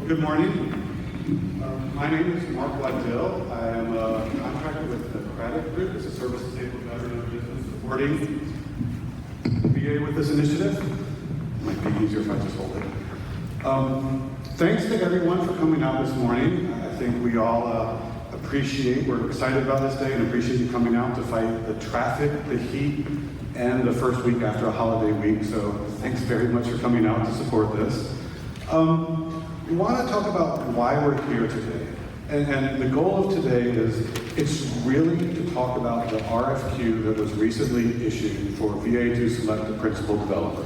Good morning. My name is Mark Waddill. I am a contractor with the Craddock Group. It's a service-disabled veteran business supporting the VA with this initiative. It might be easier if I just hold it. Thanks to everyone for coming out this morning. I think we all we're excited about this day and appreciate you coming out to fight the traffic, the heat, and the first week after a holiday week. So thanks very much for coming out to support this. We want to talk about why we're here today. And the goal of today is, it's really to talk about the RFQ that was recently issued for VA to select a principal developer.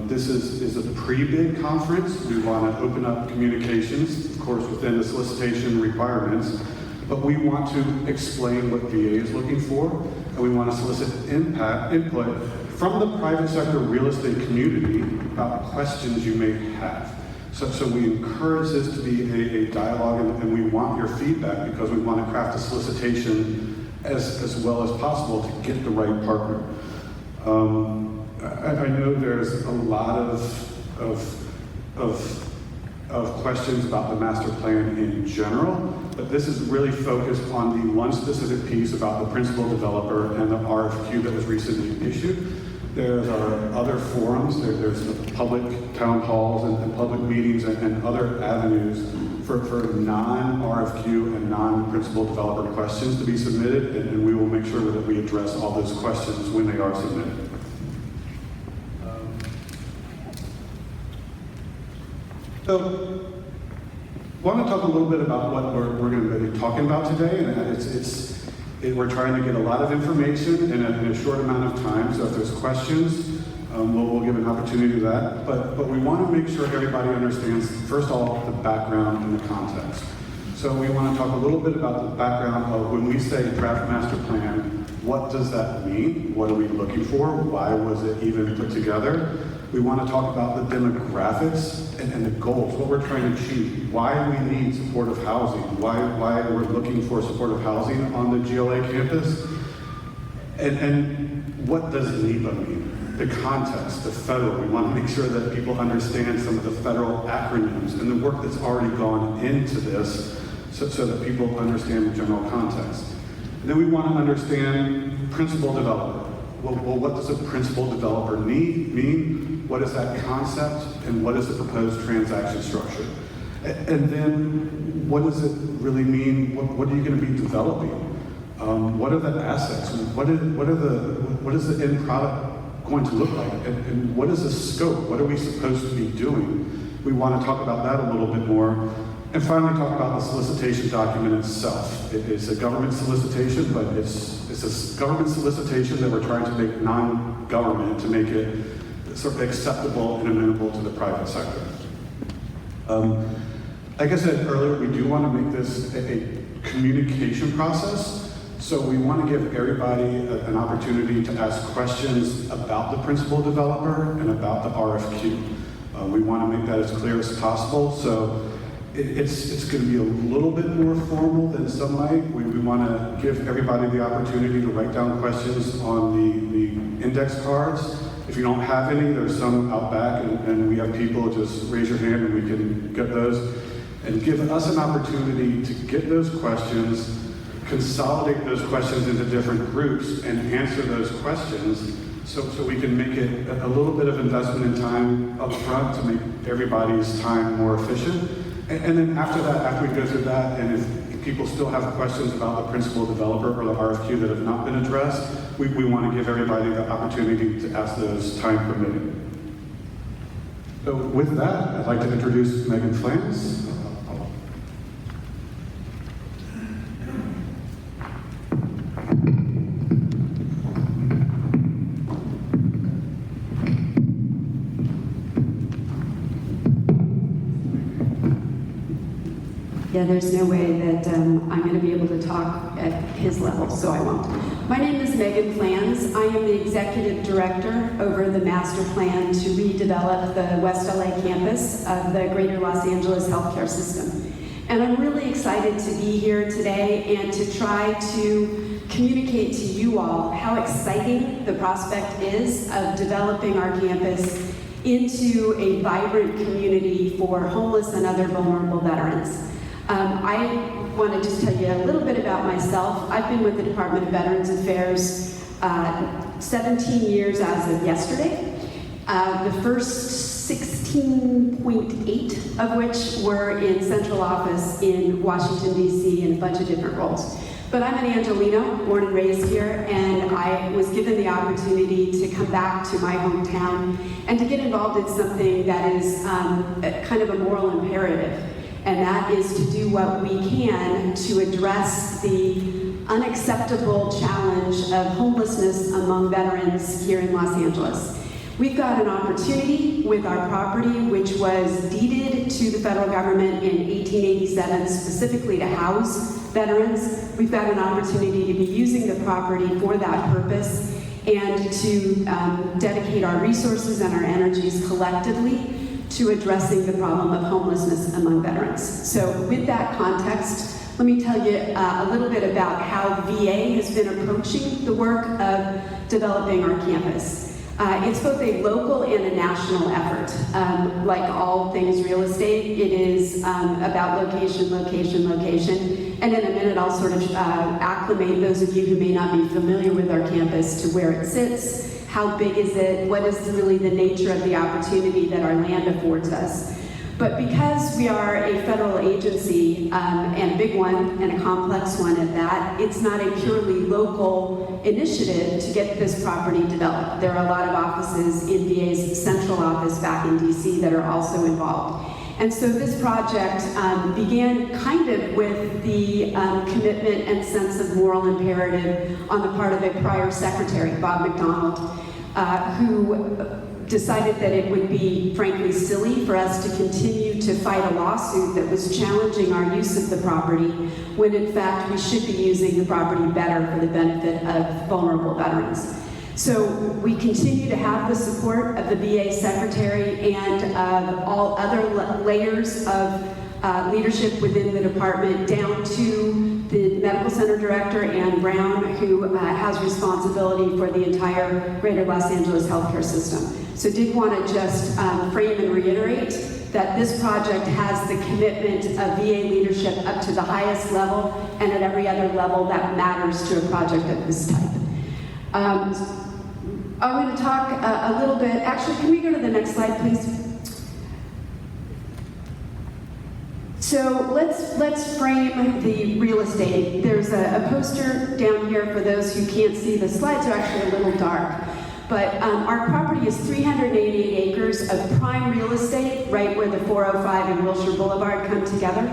This is a pre-bid conference. We want to open up communications, of course, within the solicitation requirements, but we want to explain what VA is looking for, and we want to solicit input from the private sector real estate community about questions you may have. So we encourage this to be a dialogue, and we want your feedback because we want to craft a solicitation as well as possible to get the right partner. I know there's a lot of questions about the master plan in general, but this is really focused on the one specific piece about the principal developer and the RFQ that was recently issued. There are other forums, there's the public town halls and public meetings and other avenues for non-RFQ and non-principal developer questions to be submitted, and we will make sure that we address all those questions when they are submitted. So, I want to talk a little bit about what we're going to be talking about today, and we're trying to get a lot of information in a short amount of time, so if there's questions, we'll give an opportunity to that, but we want to make sure everybody understands, first of all, the background and the context. So we want to talk a little bit about the background of when we say draft master plan, what does that mean? What are we looking for? Why was it even put together? We want to talk about the demographics and the goals, what we're trying to achieve, why we need supportive housing, why we're looking for supportive housing on the GLA campus, and what does NEPA mean? The context, the federal. We want to make sure that people understand some of the federal acronyms and the work that's already gone into this so that people understand the general context. And then we want to understand principal developer. Well, what does a principal developer mean? What is that concept, and what is the proposed transaction structure? And then, what does it really mean? What are you going to be developing? What are the assets? What is the end product going to look like? And what is the scope? What are we supposed to be doing? We want to talk about that a little bit more. And finally, talk about the solicitation document itself. It's a government solicitation, but it's a government solicitation that we're trying to make non-government, to make it sort of acceptable and amenable to the private sector. Like I said earlier, we do want to make this a communication process, so we want to give everybody an opportunity to ask questions about the principal developer and about the RFQ. We want to make that as clear as possible, so it's going to be a little bit more formal than some might. We want to give everybody the opportunity to write down questions on the index cards. If you don't have any, there's some out back, and we have people, just raise your hand and we can get those. And give us an opportunity to get those questions, consolidate those questions into different groups, and answer those questions so we can make it a little bit of investment in time up front to make everybody's time more efficient. And then after that, after we go through that, and if people still have questions about the principal developer or the RFQ that have not been addressed, we want to give everybody the opportunity to ask those time permitting. So with that, I'd like to introduce Meghan Flanz. Yeah, there's no way that I'm going to be able to talk at his level, so I won't. My name is Meghan Flanz. I am the Executive Director over the master plan to redevelop the West LA campus of the Greater Los Angeles healthcare system. And I'm really excited to be here today and to try to communicate to you all how exciting the prospect is of developing our campus into a vibrant community for homeless and other vulnerable veterans. I want to just tell you a little bit about myself. I've been with the Department of Veterans Affairs 17 years as of yesterday. The first 16.8 of which were in central office in Washington, D.C. in a bunch of different roles. But I'm an Angelino, born and raised here, and I was given the opportunity to come back to my hometown and to get involved in something that is kind of a moral imperative, and that is to do what we can to address the unacceptable challenge of homelessness among veterans here in Los Angeles. We've got an opportunity with our property, which was deeded to the federal government in 1887, specifically to house veterans. We've got an opportunity to be using the property for that purpose and to dedicate our resources and our energies collectively to addressing the problem of homelessness among veterans. So with that context, let me tell you a little bit about how VA has been approaching the work of developing our campus. It's both a local and a national effort. Like all things real estate, it is about location, location, location. And in a minute, I'll sort of acclimate those of you who may not be familiar with our campus to where it sits, how big is it, what is really the nature of the opportunity that our land affords us. But because we are a federal agency, and a big one, and a complex one at that, it's not a purely local initiative to get this property developed. There are a lot of offices in VA's central office back in DC that are also involved. And so this project began kind of with the commitment and sense of moral imperative on the part of a prior secretary, Bob McDonald, who decided that it would be, frankly, silly for us to continue to fight a lawsuit that was challenging our use of the property, when in fact we should be using the property better for the benefit of vulnerable veterans. So we continue to have the support of the VA secretary and of all other layers of leadership within the department, down to the medical center director, Ann Brown, who has responsibility for the entire greater Los Angeles healthcare system. So did want to just frame and reiterate that this project has the commitment of VA leadership up to the highest level and at every other level that matters to a project of this type. I'm going to talk a little bit, actually, can we go to the next slide, please? So let's frame the real estate. There's a poster down here for those who can't see. The slides are actually a little dark. But our property is 388 acres of prime real estate, right where the 405 and Wilshire Boulevard come together.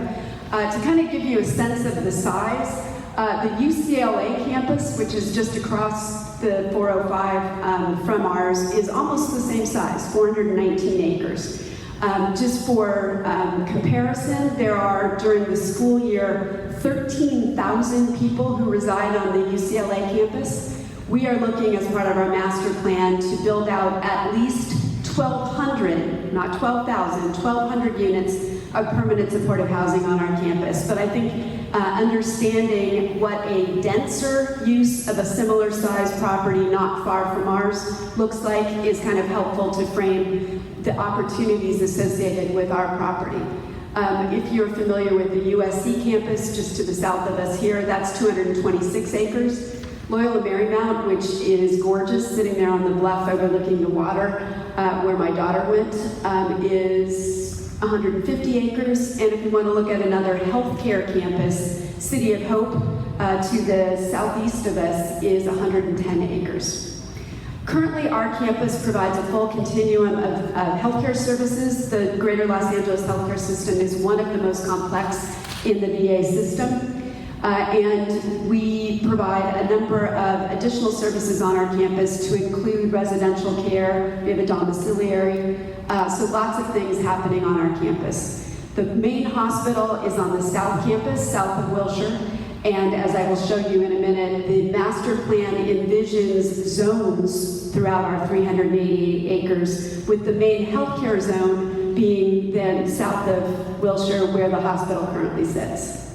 To kind of give you a sense of the size, the UCLA campus, which is just across the 405 from ours, is almost the same size, 419 acres. Just for comparison, there are, during the school year, 13,000 people who reside on the UCLA campus. We are looking, as part of our master plan, to build out at least 1,200, not 12,000, 1,200 units of permanent supportive housing on our campus. But I think understanding what a denser use of a similar size property not far from ours looks like is kind of helpful to frame the opportunities associated with our property. If you're familiar with the USC campus, just to the south of us here, that's 226 acres. Loyola Marymount, which is gorgeous, sitting there on the bluff overlooking the water, where my daughter went, is 150 acres. And if you want to look at another healthcare campus, City of Hope, to the southeast of us, is 110 acres. Currently, our campus provides a full continuum of healthcare services. The greater Los Angeles healthcare system is one of the most complex in the VA system. And we provide a number of additional services on our campus to include residential care. We have a domiciliary, so lots of things happening on our campus. The main hospital is on the south campus, south of Wilshire, and as I will show you in a minute, the master plan envisions zones throughout our 388 acres, with the main healthcare zone being then south of Wilshire, where the hospital currently sits.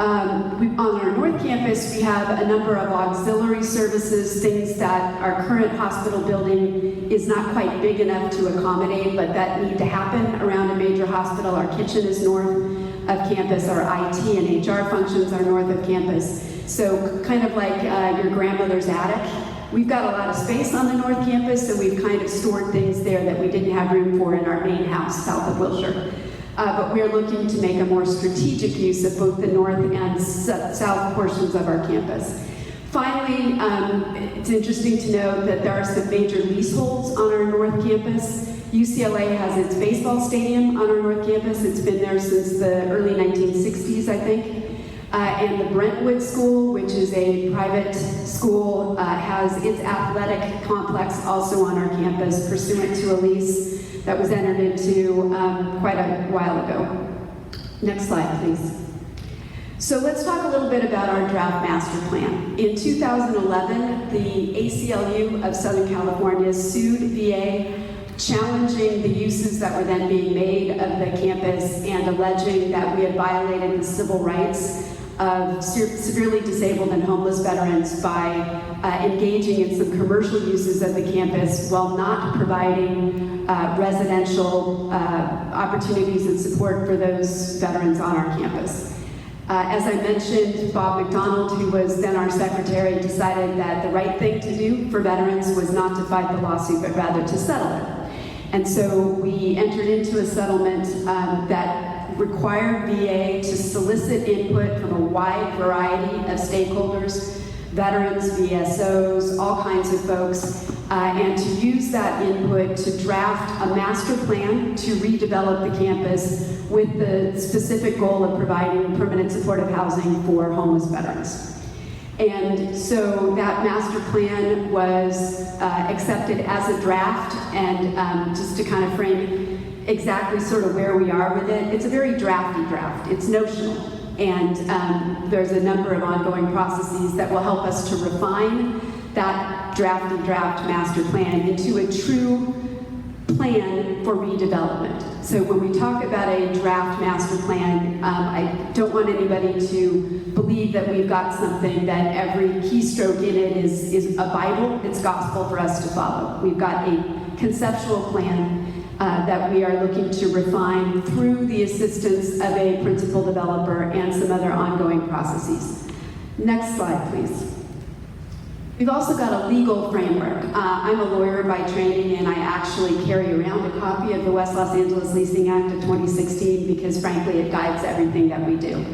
On our North Campus, we have a number of auxiliary services, things that our current hospital building is not quite big enough to accommodate, but that need to happen around a major hospital. Our kitchen is north of campus, our IT and HR functions are north of campus. So kind of like your grandmother's attic. We've got a lot of space on the North Campus, so we've kind of stored things there that we didn't have room for in our main house, south of Wilshire. But we are looking to make a more strategic use of both the north and south portions of our campus. Finally, it's interesting to note that there are some major leaseholds on our North Campus. UCLA has its baseball stadium on our North Campus. It's been there since the early 1960s, I think. And the Brentwood School, which is a private school, has its athletic complex also on our campus, pursuant to a lease that was entered into quite a while ago. Next slide, please. So let's talk a little bit about our draft master plan. In 2011, the ACLU of Southern California sued VA, challenging the uses that were then being made of the campus and alleging that we had violated the civil rights of severely disabled and homeless veterans by engaging in some commercial uses of the campus while not providing residential opportunities and support for those veterans on our campus. As I mentioned, Bob McDonald, who was then our secretary, decided that the right thing to do for veterans was not to fight the lawsuit, but rather to settle it. And so we entered into a settlement that required VA to solicit input from a wide variety of stakeholders, veterans, VSOs, all kinds of folks, and to use that input to draft a master plan to redevelop the campus with the specific goal of providing permanent supportive housing for homeless veterans. And so that master plan was accepted as a draft, and just to kind of frame exactly sort of where we are with it, it's a very drafty draft. It's notional, and there's a number of ongoing processes that will help us to refine that draft master plan into a true plan for redevelopment. So when we talk about a draft master plan, I don't want anybody to believe that we've got something that every keystroke in it is a Bible, it's gospel for us to follow. We've got a conceptual plan that we are looking to refine through the assistance of a principal developer and some other ongoing processes. Next slide, please. We've also got a legal framework. I'm a lawyer by training, and I actually carry around a copy of the West Los Angeles Leasing Act of 2016 because, frankly, it guides everything that we do.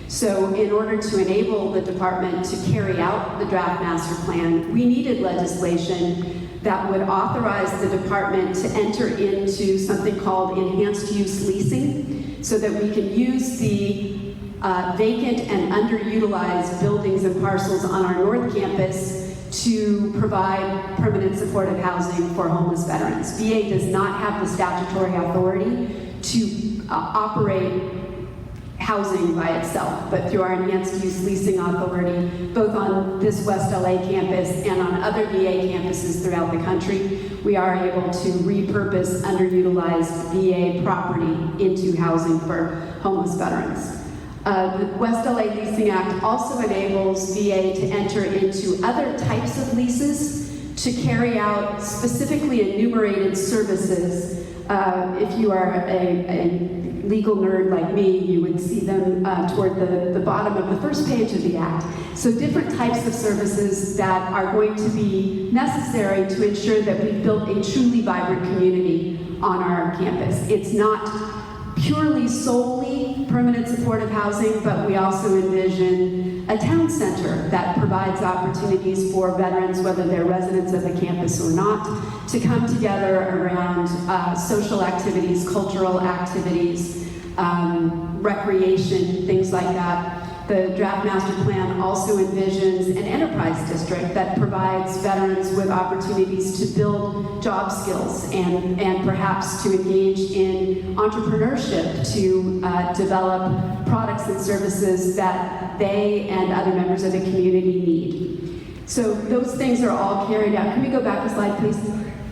So in order to enable the department to carry out the draft master plan, we needed legislation that would authorize the department to enter into something called enhanced use leasing so that we can use the vacant and underutilized buildings and parcels on our North Campus to provide permanent supportive housing for homeless veterans. VA does not have the statutory authority to operate housing by itself, but through our enhanced use leasing authority, both on this West LA campus and on other VA campuses throughout the country, we are able to repurpose underutilized VA property into housing for homeless veterans. The West LA Leasing Act also enables VA to enter into other types of leases to carry out specifically enumerated services. If you are a legal nerd like me, you would see them toward the bottom of the first page of the Act. So different types of services that are going to be necessary to ensure that we've built a truly vibrant community on our campus. It's not purely solely permanent supportive housing, but we also envision a town center that provides opportunities for veterans, whether they're residents of the campus or not, to come together around social activities, cultural activities, recreation, things like that. The draft master plan also envisions an enterprise district that provides veterans with opportunities to build job skills and perhaps to engage in entrepreneurship to develop products and services that they and other members of the community need. So those things are all carried out. Can we go back a slide, please?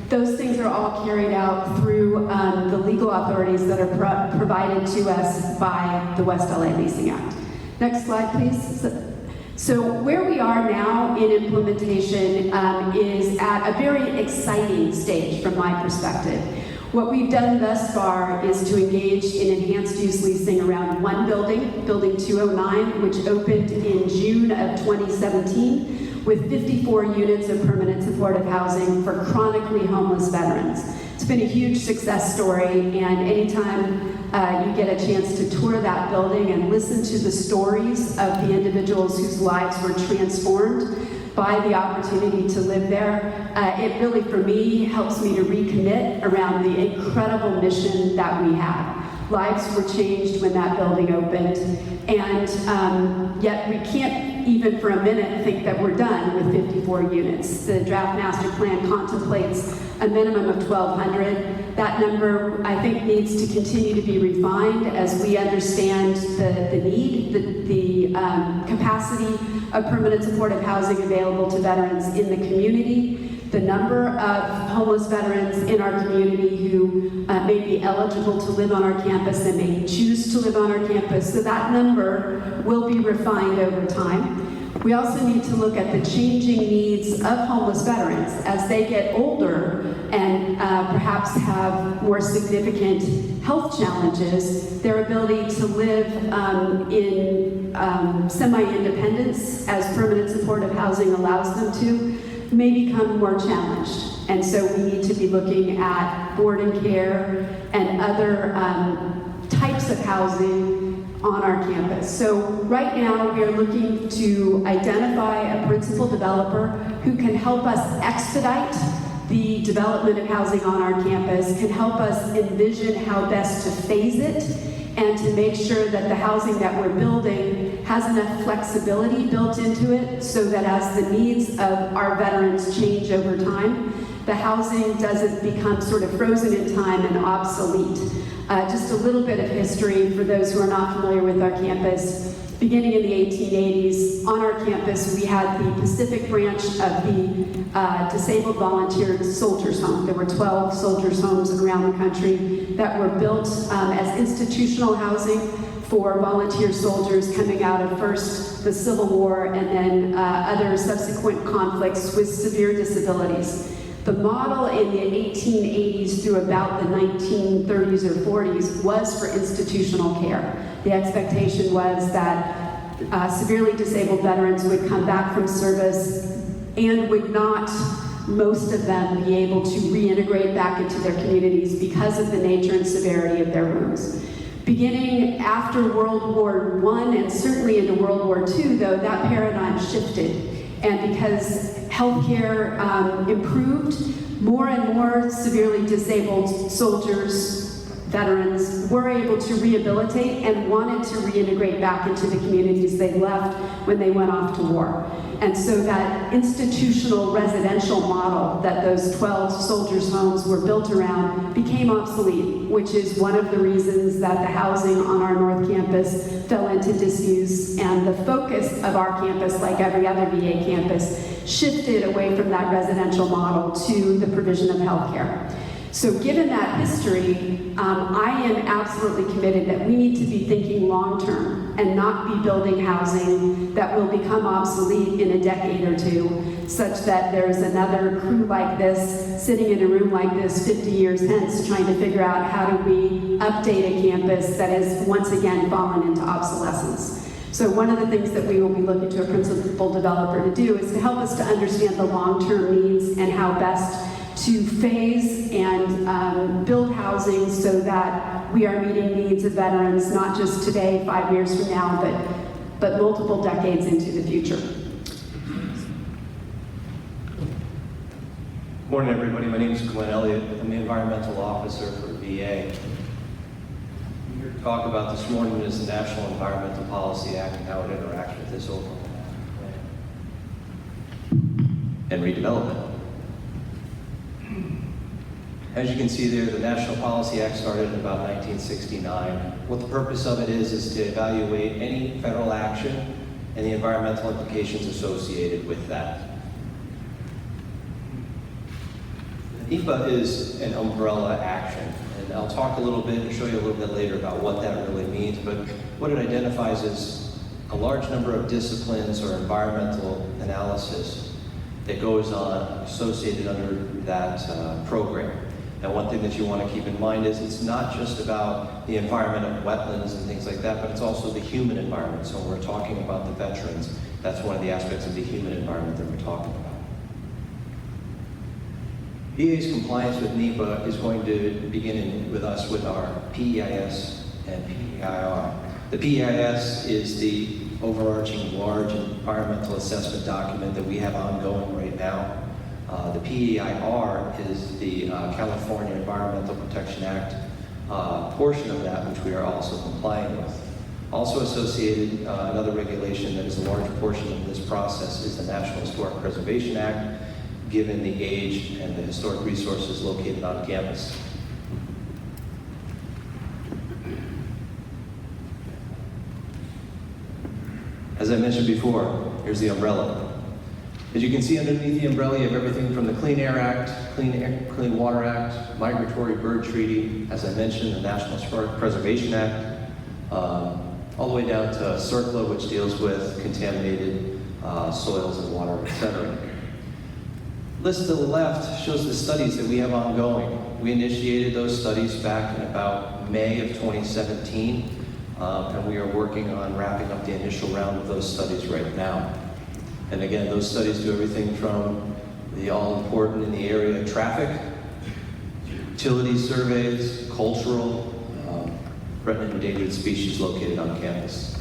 Those things are all carried out through the legal authorities that are provided to us by the West LA Leasing Act. Next slide, please. So where we are now in implementation is at a very exciting stage from my perspective. What we've done thus far is to engage in enhanced use leasing around one building, Building 209, which opened in June of 2017 with 54 units of permanent supportive housing for chronically homeless veterans. It's been a huge success story, and anytime you get a chance to tour that building and listen to the stories of the individuals whose lives were transformed by the opportunity to live there, it really, for me, helps me to recommit around the incredible mission that we have. Lives were changed when that building opened, and yet we can't even for a minute think that we're done with 54 units. The draft master plan contemplates a minimum of 1,200. That number, I think, needs to continue to be refined as we understand the need, the capacity of permanent supportive housing available to veterans in the community, the number of homeless veterans in our community who may be eligible to live on our campus and may choose to live on our campus. So that number will be refined over time. We also need to look at the changing needs of homeless veterans as they get older and perhaps have more significant health challenges. Their ability to live in semi-independence, as permanent supportive housing allows them to, may become more challenged. And so we need to be looking at board and care and other types of housing on our campus. So right now we are looking to identify a principal developer who can help us expedite the development of housing on our campus, can help us envision how best to phase it, and to make sure that the housing that we're building has enough flexibility built into it so that as the needs of our veterans change over time, the housing doesn't become sort of frozen in time and obsolete. Just a little bit of history for those who are not familiar with our campus. Beginning in the 1880s, on our campus, we had the Pacific branch of the Disabled Volunteer Soldiers Home. There were 12 soldiers' homes around the country that were built as institutional housing for volunteer soldiers coming out of first the Civil War and then other subsequent conflicts with severe disabilities. The model in the 1880s through about the 1930s or 40s was for institutional care. The expectation was that severely disabled veterans would come back from service and would not, most of them, be able to reintegrate back into their communities because of the nature and severity of their wounds. Beginning after World War I and certainly into World War II, though, that paradigm shifted. And because healthcare improved, more and more severely disabled soldiers, veterans, were able to rehabilitate and wanted to reintegrate back into the communities they left when they went off to war. And so that institutional residential model that those 12 soldiers' homes were built around became obsolete, which is one of the reasons that the housing on our North Campus fell into disuse, and the focus of our campus, like every other VA campus, shifted away from that residential model to the provision of healthcare. So given that history, I am absolutely committed that we need to be thinking long-term and not be building housing that will become obsolete in a decade or two, such that there's another crew like this sitting in a room like this 50 years hence trying to figure out how do we update a campus that has once again fallen into obsolescence. So one of the things that we will be looking to a principal developer to do is to help us to understand the long-term needs and how best to phase and build housing so that we are meeting needs of veterans, not just today, 5 years from now, but multiple decades into the future. Good morning, everybody. My name is Elliott. I'm the environmental officer for VA. I'm here to talk about this morning is the National Environmental Policy Act and how it interacts with this overall plan and redevelopment. As you can see there, the National Policy Act started in about 1969. What the purpose of it is to evaluate any federal action and the environmental implications associated with that. NEPA is an umbrella action, and I'll talk a little bit and show you a little bit later about what that really means, but what it identifies is a a large number of disciplines or environmental analysis that goes on associated under that program. And one thing that you want to keep in mind is it's not just about the environment of wetlands and things like that, but it's also the human environment. So when we're talking about the veterans, that's one of the aspects of the human environment that we're talking about. VA's compliance with NEPA is going to begin with us with our PEIS and PEIR. The PEIS is the overarching large environmental assessment document that we have ongoing right now. The PEIR is the California Environmental Protection Act portion of that, which we are also complying with. Also associated, another regulation that is a large portion of this process is the National Historic Preservation Act, given the age and the historic resources located on campus. As I mentioned before, here's the umbrella. As you can see underneath the umbrella, you have everything from the Clean Air Act, Clean Water Act, Migratory Bird Treaty, as I mentioned, the National Historic Preservation Act, all the way down to CERCLA, which deals with contaminated soils and water, etc. List to the left shows the studies that we have ongoing. We initiated those studies back in about May of 2017, and we are working on wrapping up the initial round of those studies right now. And again, those studies do everything from the all-important in the area of traffic, utility surveys, cultural, threatened and endangered species located on campus.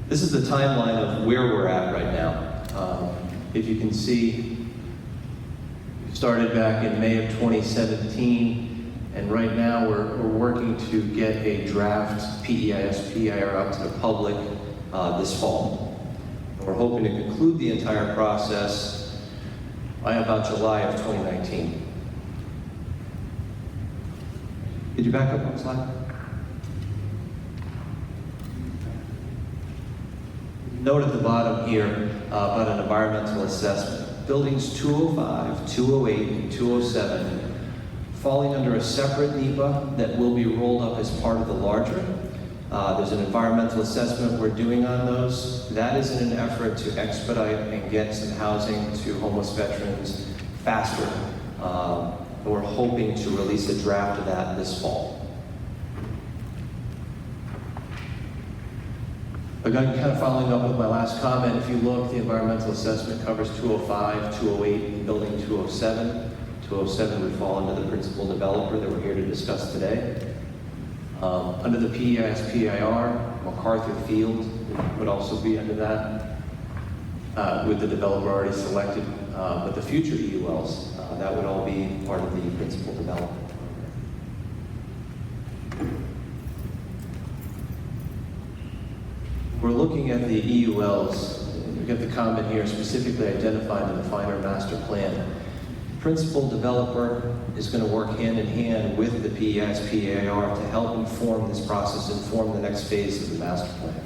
This is the timeline of where we're at right now. If you can see, we started back in May of 2017, and right now we're working to get a draft PEIS, PEIR out to the public this fall. And we're hoping to conclude the entire process by about July of 2019. Could you back up one slide? Note at the bottom here about an environmental assessment. Buildings 205, 208, and 207 falling under a separate NEPA that will be rolled up as part of the larger. There's an environmental assessment we're doing on those. That is in an effort to expedite and get some housing to homeless veterans faster. And we're hoping to release a draft of that this fall. Again, kind of following up with my last comment, if you look, the environmental assessment covers 205, 208, and building 207. 207 would fall under the principal developer that we're here to discuss today. Under the PEIS, PEIR, MacArthur Field would also be under that, with the developer already selected. But the future EULs, that would all be part of the principal developer. We're looking at the EULs. We've got the comment here specifically identified in the finer master plan. Principal developer is going to work hand in hand with the PEIS, PEIR to help inform this process, inform the next phase of the master plan.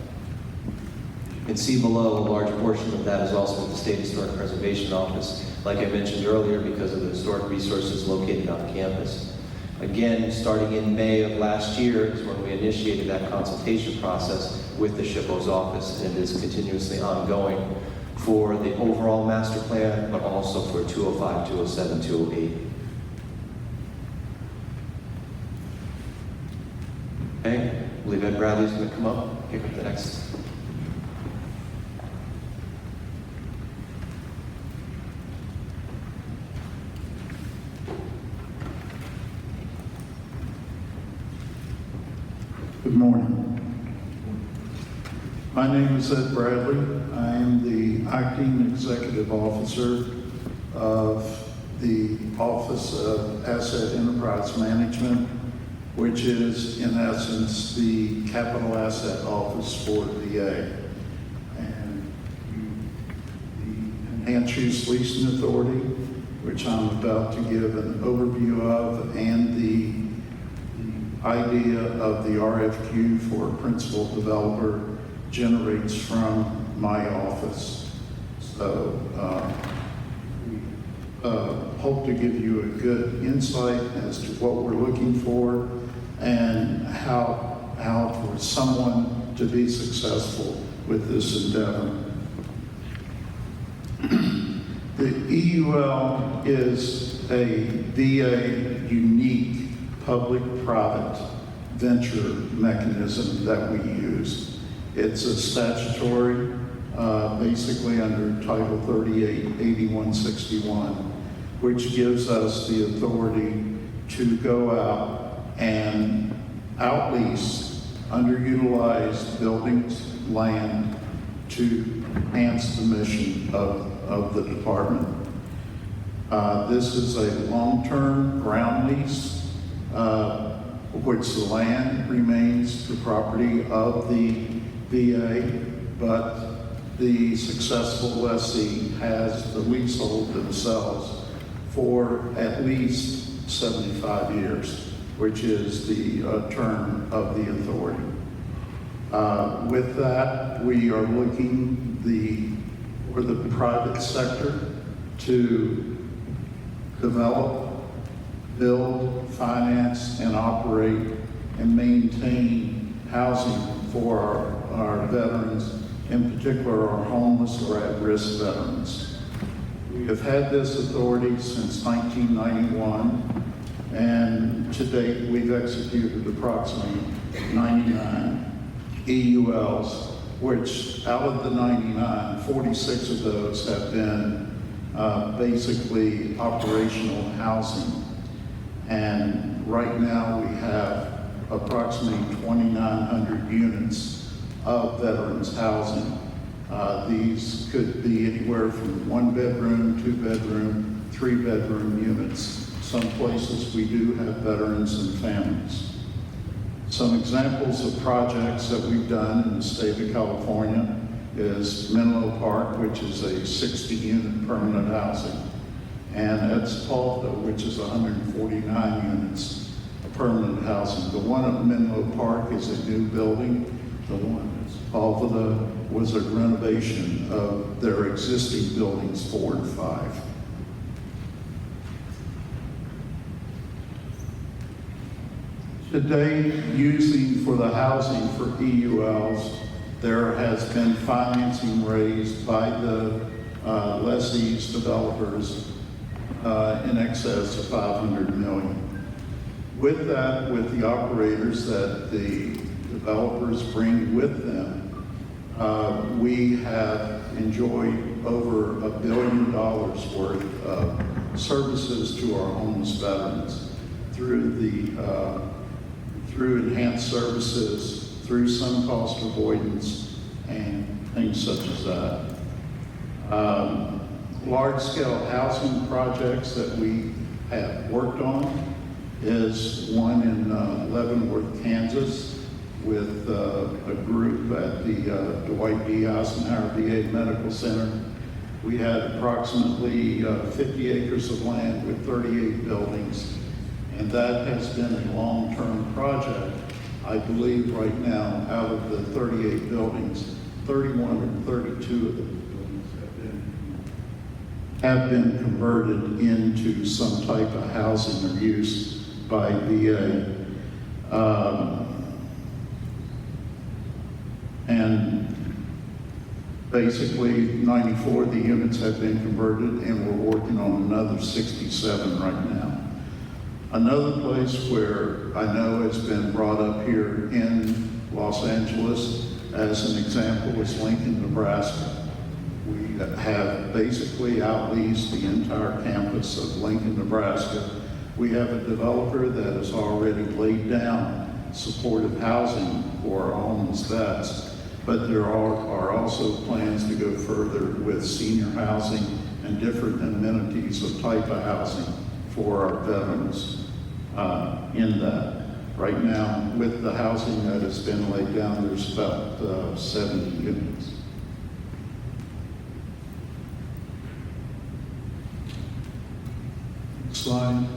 You can see below a large portion of that is also with the State Historic Preservation Office, like I mentioned earlier, because of the historic resources located on campus. Again, starting in May of last year is when we initiated that consultation process with the SHPO's office, and it is continuously ongoing for the overall master plan, but also for 205, 207, 208. Okay, I believe Ed Bradley's going to come up, pick up the next. Good morning. My name is Ed Bradley. I am the acting executive officer of the Office of Asset Enterprise Management, which is in essence the capital asset office for the VA. And the Enhanced Use Leasing Authority, which I'm about to give an overview of, and the idea of the RFQ for a principal developer generates from my office. So we hope to give you a good insight as to what we're looking for and how for someone to be successful with this endeavor. The EUL is a VA unique public-private venture mechanism that we use. It's a statutory, basically under Title 38, 8161, which gives us the authority to go out and outlease underutilized buildings, land, to enhance the mission of the department. This is a long-term ground lease, which the land remains the property of the VA, but the successful lessee has the leasehold themselves for at least 75 years, which is the term of the authority. With that, we are looking for the private sector to develop, build, finance, and operate and maintain housing for our veterans, in particular our homeless or at-risk veterans. We have had this authority since 1991, and to date we've executed approximately 99 EULs, which out of the 99, 46 of those have been basically operational housing. And right now we have approximately 2,900 units of veterans housing. These could be anywhere from 1-bedroom, 2-bedroom, 3-bedroom units. Some places we do have veterans and families. Some examples of projects that we've done in the state of California is Menlo Park, which is a 60-unit permanent housing, and at Sepulveda, which is 149 units of permanent housing. The one at Menlo Park is a new building. The one at Sepulveda was a renovation of their existing buildings 4 and 5. Today, using for the housing for EULs, there has been financing raised by the lessees, developers, in excess of $500 million. With that, with the operators that the developers bring with them, we have enjoyed over $1 billion worth of services to our homeless veterans through enhanced services, through some cost avoidance, and things such as that. Large-scale housing projects that we have worked on is one in Leavenworth, Kansas, with a group at the Dwight D. Eisenhower VA Medical Center. We had approximately 50 acres of land with 38 buildings, and that has been a long-term project. I believe right now, out of the 38 buildings, 31 or 32 of the buildings have been converted into some type of housing or use by VA. And basically 94 of the units have been converted, and we're working on another 67 right now. Another place where I know has been brought up here in Los Angeles as an example is Lincoln, Nebraska. We have basically outleased the entire campus of Lincoln, Nebraska. We have a developer that has already laid down supportive housing for our homeless vets, but there are also plans to go further with senior housing and different amenities of type of housing for our veterans in that. Right now, with the housing that has been laid down, there's about 70 units. Slide.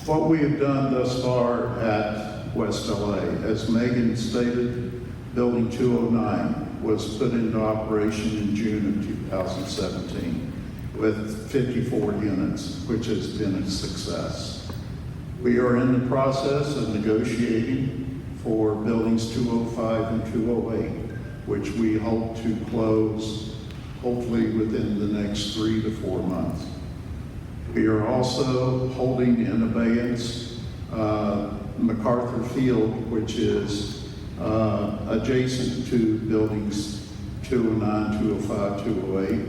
What we have done thus far at West LA, as Meghan stated, Building 209 was put into operation in June of 2017 with 54 units, which has been a success. We are in the process of negotiating for buildings 205 and 208, which we hope to close hopefully within the next 3 to 4 months. We are also holding in abeyance MacArthur Field, which is adjacent to buildings 209, 205, 208,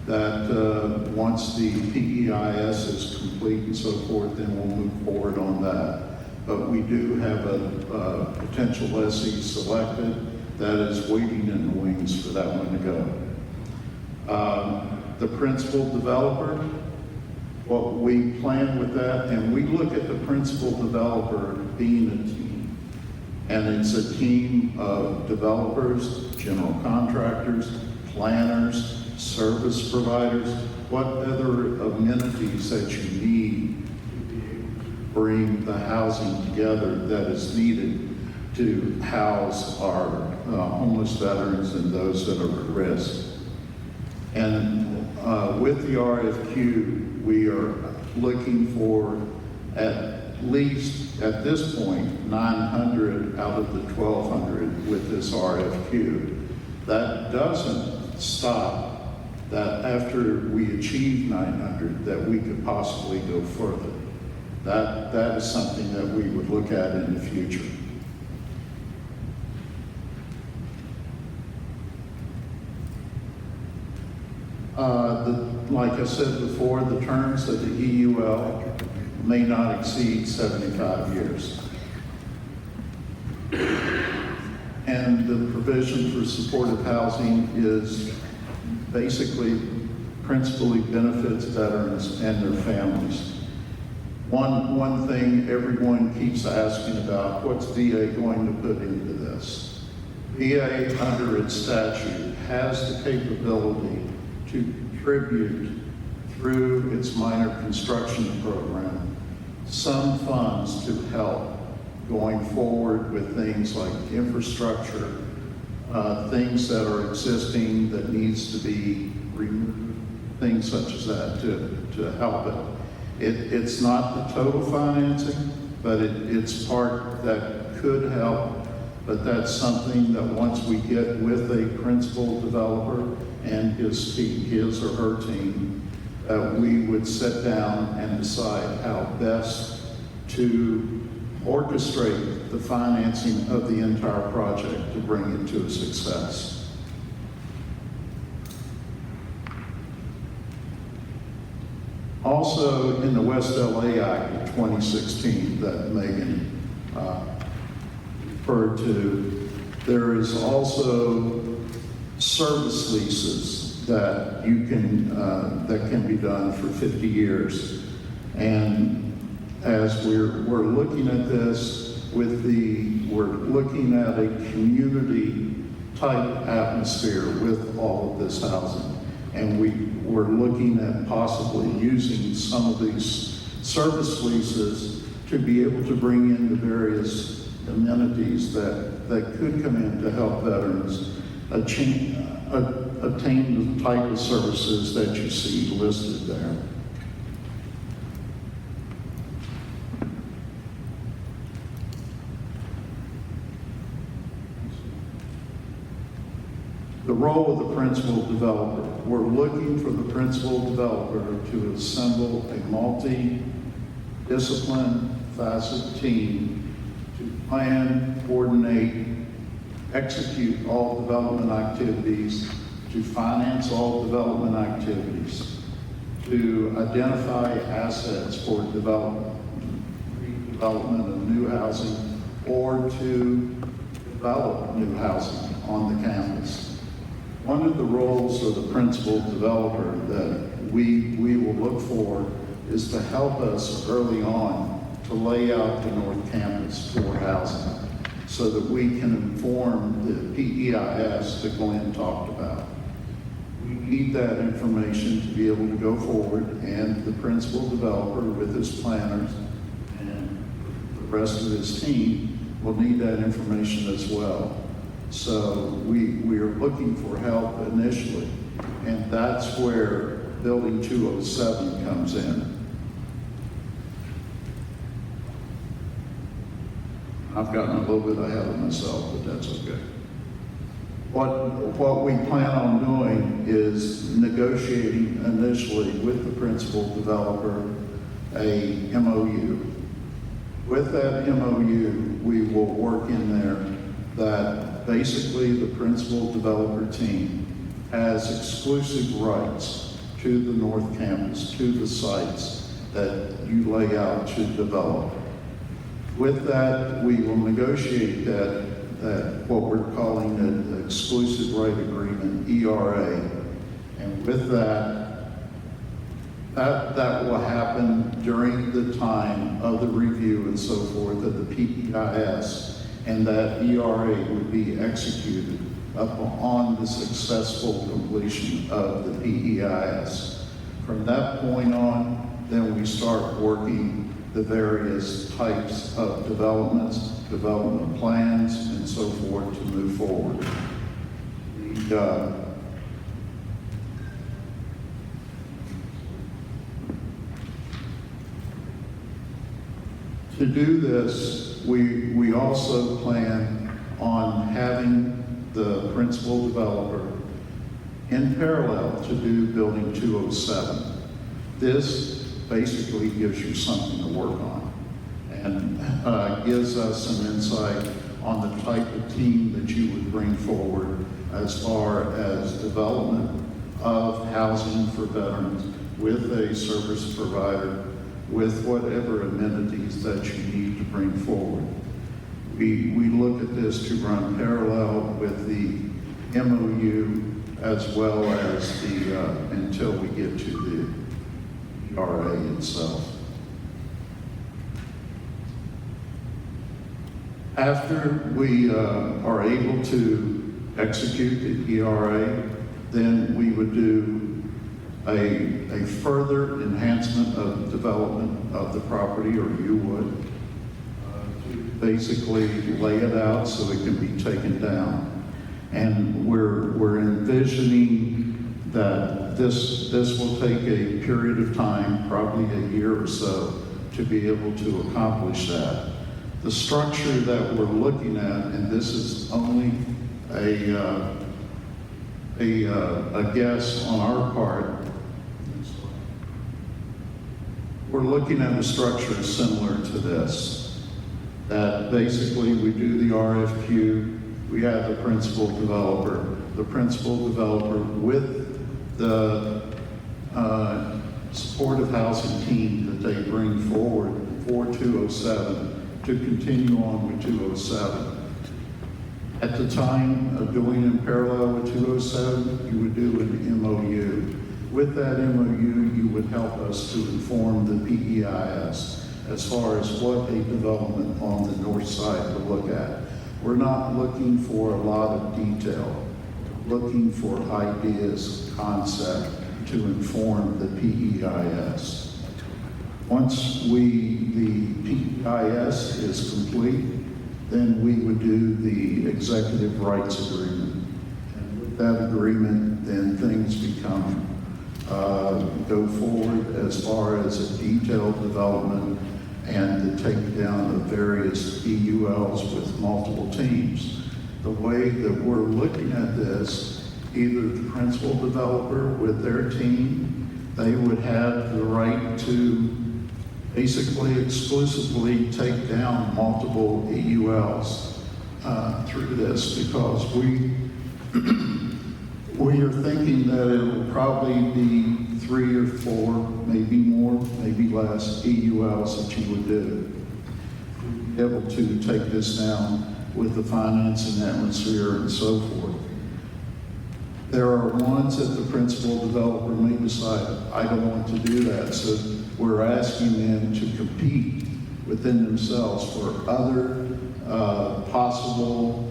that once the PEIS is complete and so forth, then we'll move forward on that. But we do have a potential lessee selected that is waiting in the wings for that one to go. The principal developer, what we plan with that, and we look at the principal developer being a team. And it's a team of developers, general contractors, planners, service providers, what other amenities that you need to bring the housing together that is needed to house our homeless veterans and those that are at risk. And with the RFQ, we are looking for at least, at this point, 900 out of the 1,200 with this RFQ. That doesn't stop that after we achieve 900, that we could possibly go further. That is something that we would look at in the future. Like I said before, the terms of the EUL may not exceed 75 years. And the provision for supportive housing is basically principally benefits veterans and their families. One thing everyone keeps asking about, what's VA going to put into this? VA, under its statute, has the capability to contribute through its minor construction program some funds to help going forward with things like infrastructure, things that are existing that needs to be removed, things such as that to help it. It's not the total financing, but it's part that could help. But that's something that once we get with a principal developer and his team, his or her team, we would sit down and decide how best to orchestrate the financing of the entire project to bring it to a success. Also, in the West LA Act of 2016 that Meghan referred to, there is also service leases that you can that can be done for 50 years. And as we're looking at this we're looking at a community type atmosphere with all of this housing. And we're looking at possibly using some of these service leases to be able to bring in the various amenities that could come in to help veterans attain the type of services that you see listed there. The role of the principal developer. We're looking for the principal developer to assemble a multi-discipline, facet team to plan, coordinate, execute all development activities, to finance all development activities, to identify assets for development of new housing, or to develop new housing on the campus. One of the roles of the principal developer that we will look for is to help us early on to lay out the North Campus for housing so that we can inform the PEIS that Glenn talked about. We need that information to be able to go forward, and the principal developer with his planners and the rest of his team will need that information as well. So we are looking for help initially, and that's where Building 207 comes in. I've gotten a little bit ahead of myself, but that's okay. What we plan on doing is negotiating initially with the principal developer a MOU. With that MOU, we will work in there that basically the principal developer team has exclusive rights to the North Campus, to the sites that you lay out to develop. With that, we will negotiate that what we're calling an exclusive right agreement, ERA. And with that will happen during the time of the review and so forth of the PEIS, and that ERA would be executed upon the successful completion of the PEIS. From that point on, then we start working the various types of developments, development plans, and so forth to move forward. To do this, we also plan on having the principal developer in parallel to do building 207. This basically gives you something to work on and gives us some insight on the type of team that you would bring forward as far as development of housing for veterans with a service provider, with whatever amenities that you need to bring forward. We look at this to run parallel with the MOU as well as the, until we get to the ERA itself. After we are able to execute the ERA, then we would do a further enhancement of development of the property, or you would, to basically lay it out so it can be taken down. And we're envisioning that this will take a period of time, probably a year or so, to be able to accomplish that. The structure that we're looking at, and this is only a guess on our part, we're looking at a structure similar to this, that basically we do the RFQ, we have the principal developer with the supportive housing team that they bring forward for 207 to continue on with 207. At the time of doing in parallel with 207, you would do an MOU. With that MOU, you would help us to inform the PEIS as far as what a development on the north side would look at. We're not looking for a lot of detail, we're looking for ideas, concept to inform the PEIS. Once the PEIS is complete, then we would do the executive rights agreement. And with that agreement, then things become go forward as far as a detailed development and the takedown of various EULs with multiple teams. The way that we're looking at this, either the principal developer with their team, they would have the right to basically exclusively take down multiple EULs through this, because we are thinking that it will probably be 3 or 4, maybe more, maybe less EULs that you would do. Be able to take this down with the financing atmosphere and so forth. There are ones that the principal developer may decide, I don't want to do that, so we're asking them to compete within themselves for other possible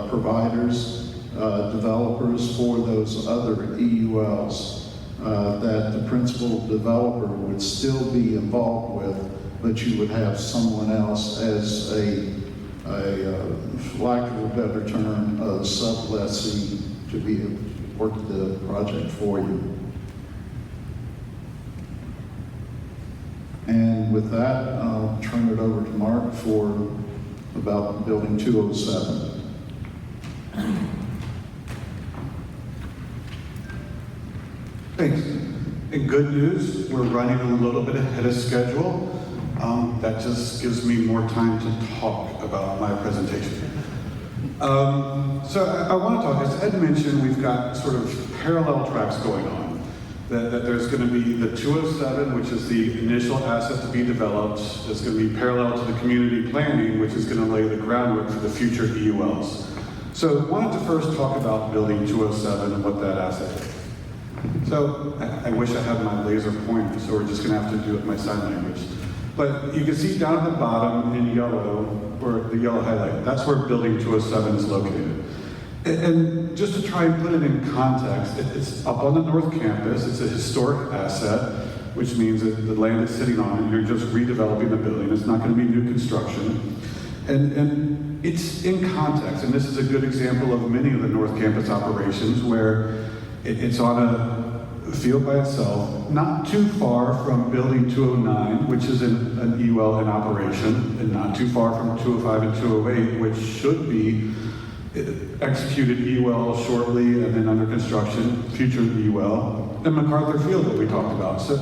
providers, developers for those other EULs that the principal developer would still be involved with, but you would have someone else as a lack of a better term, a sublessee to be able to work the project for you. And with that, I'll turn it over to Mark for about Building 207. Thanks. And good news, we're running a little bit ahead of schedule. That just gives me more time to talk about my presentation. So I want to talk, as Ed mentioned, we've got sort of parallel tracks going on. That there's going to be the 207, which is the initial asset to be developed. It's going to be parallel to the community planning, which is going to lay the groundwork for the future EULs. So I wanted to first talk about Building 207 and what that asset is. So I wish I had my laser pointer, so we're just going to have to do it in my sign language. But you can see down at the bottom in yellow, or the yellow highlight, that's where Building 207 is located. And just to try and put it in context, it's up on the North Campus. It's a historic asset, which means that the land it's sitting on, and you're just redeveloping the building. It's not going to be new construction. And it's in context, and this is a good example of many of the North Campus operations where it's on a field by itself, not too far from Building 209, which is an EUL in operation, and not too far from 205 and 208, which should be executed EUL shortly and then under construction, future EUL, and MacArthur Field that we talked about. So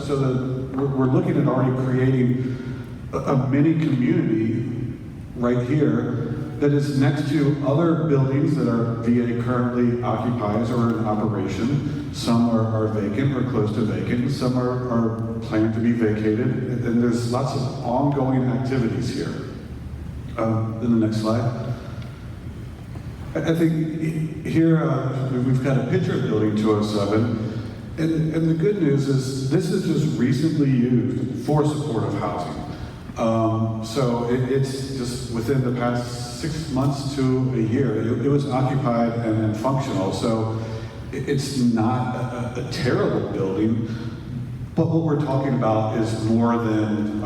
we're looking at already creating a mini community right here that is next to other buildings that our VA currently occupies or in operation. Some are vacant or close to vacant. Some are planned to be vacated. And there's lots of ongoing activities here. In the next slide. I think here we've got a picture of Building 207. And the good news is this is just recently used for supportive housing. So it's just within the past 6 months to a year, it was occupied and functional. So it's not a terrible building, but what we're talking about is more than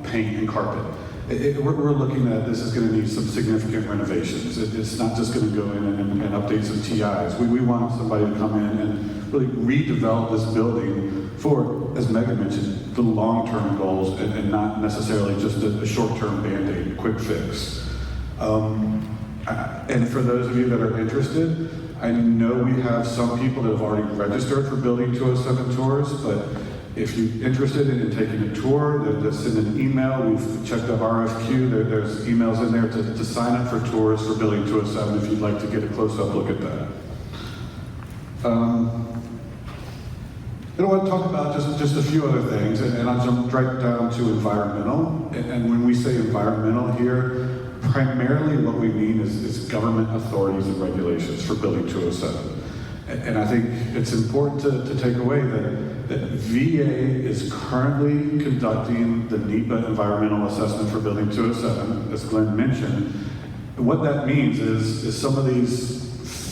paint and carpet. We're looking at this is going to need some significant renovations. It's not just going to go in and update some TIs. We want somebody to come in and really redevelop this building for, as Meghan mentioned, the long-term goals and not necessarily just a short-term Band-Aid, quick fix. And for those of you that are interested, I know we have some people that have already registered for Building 207 tours, but if you're interested in taking a tour, just send an email. We've checked the RFQ. There's emails in there to sign up for tours for Building 207 if you'd like to get a close-up look at that. I want to talk about just a few other things, and I'll jump right down to environmental. And when we say environmental here, primarily what we mean is government authorities and regulations for Building 207. And I think it's important to take away that VA is currently conducting the NEPA environmental assessment for Building 207, as Glenn mentioned. And what that means is some of these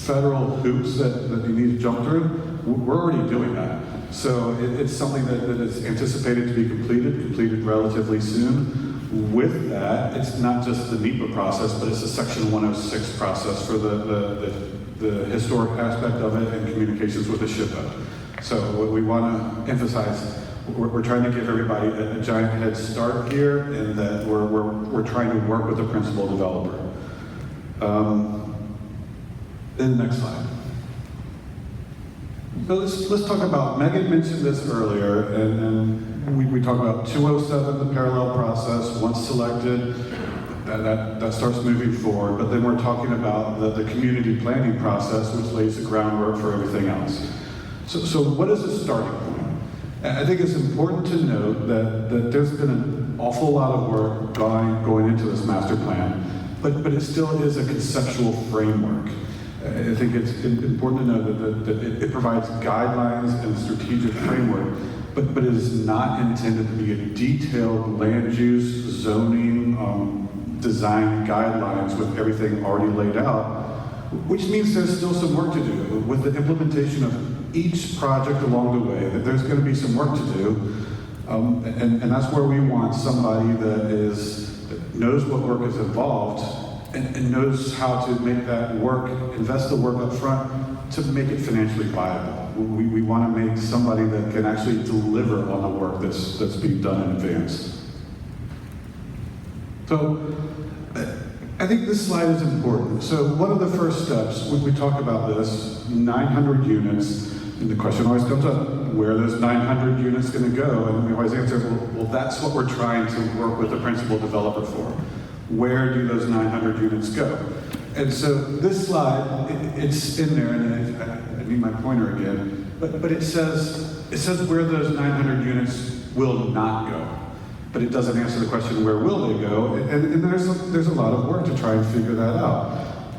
federal hoops that you need to jump through, we're already doing that. So it's something that is anticipated to be completed relatively soon. With that, it's not just the NEPA process, but it's a Section 106 process for the historic aspect of it and communications with the SHPA. So what we want to emphasize, we're trying to give everybody a giant head start here, and that we're trying to work with the principal developer. Then the next slide. So let's talk about, Meghan mentioned this earlier, and we talk about 207, the parallel process. Once selected, that starts moving forward, but then we're talking about the community planning process, which lays the groundwork for everything else. So what is the starting point? I think it's important to note that there's been an awful lot of work going into this master plan, but it still is a conceptual framework. I think it's important to know that it provides guidelines and a strategic framework, but it is not intended to be a detailed land use, zoning, design guidelines with everything already laid out, which means there's still some work to do. With the implementation of each project along the way, that there's going to be some work to do, and that's where we want somebody that knows what work is involved and knows how to make that work, invest the work up front to make it financially viable. We want to make somebody that can actually deliver on the work that's being done in advance. So I think this slide is important. So one of the first steps, when we talk about this, 900 units, and the question always comes up, where are those 900 units going to go? And we always answer, well, that's what we're trying to work with the principal developer for. Where do those 900 units go? And so this slide, it's in there, and I need my pointer again, but it says where those 900 units will not go. But it doesn't answer the question, where will they go? And there's a lot of work to try and figure that out.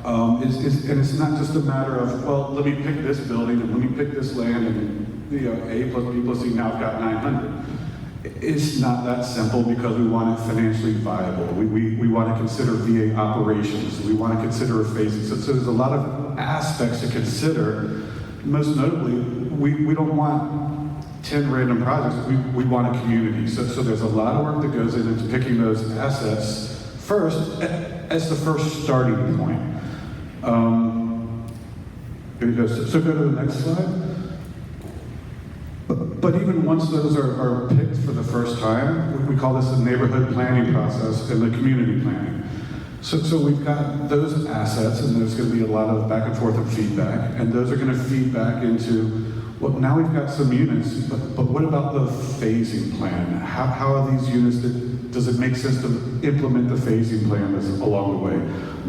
And it's not just a matter of, well, let me pick this building and let me pick this land and A plus B plus C, now I've got 900. It's not that simple because we want it financially viable. We want to consider VA operations. We want to consider a phasing. So there's a lot of aspects to consider. Most notably, we don't want 10 random projects. We want a community. So there's a lot of work that goes into picking those assets first as the first starting point. Here you go. So go to the next slide. But even once those are picked for the first time, we call this the neighborhood planning process and the community planning. So we've got those assets, and there's going to be a lot of back and forth of feedback, and those are going to feed back into, well, now we've got some units, but what about the phasing plan? How are these units, does it make sense to implement the phasing plan that's along the way?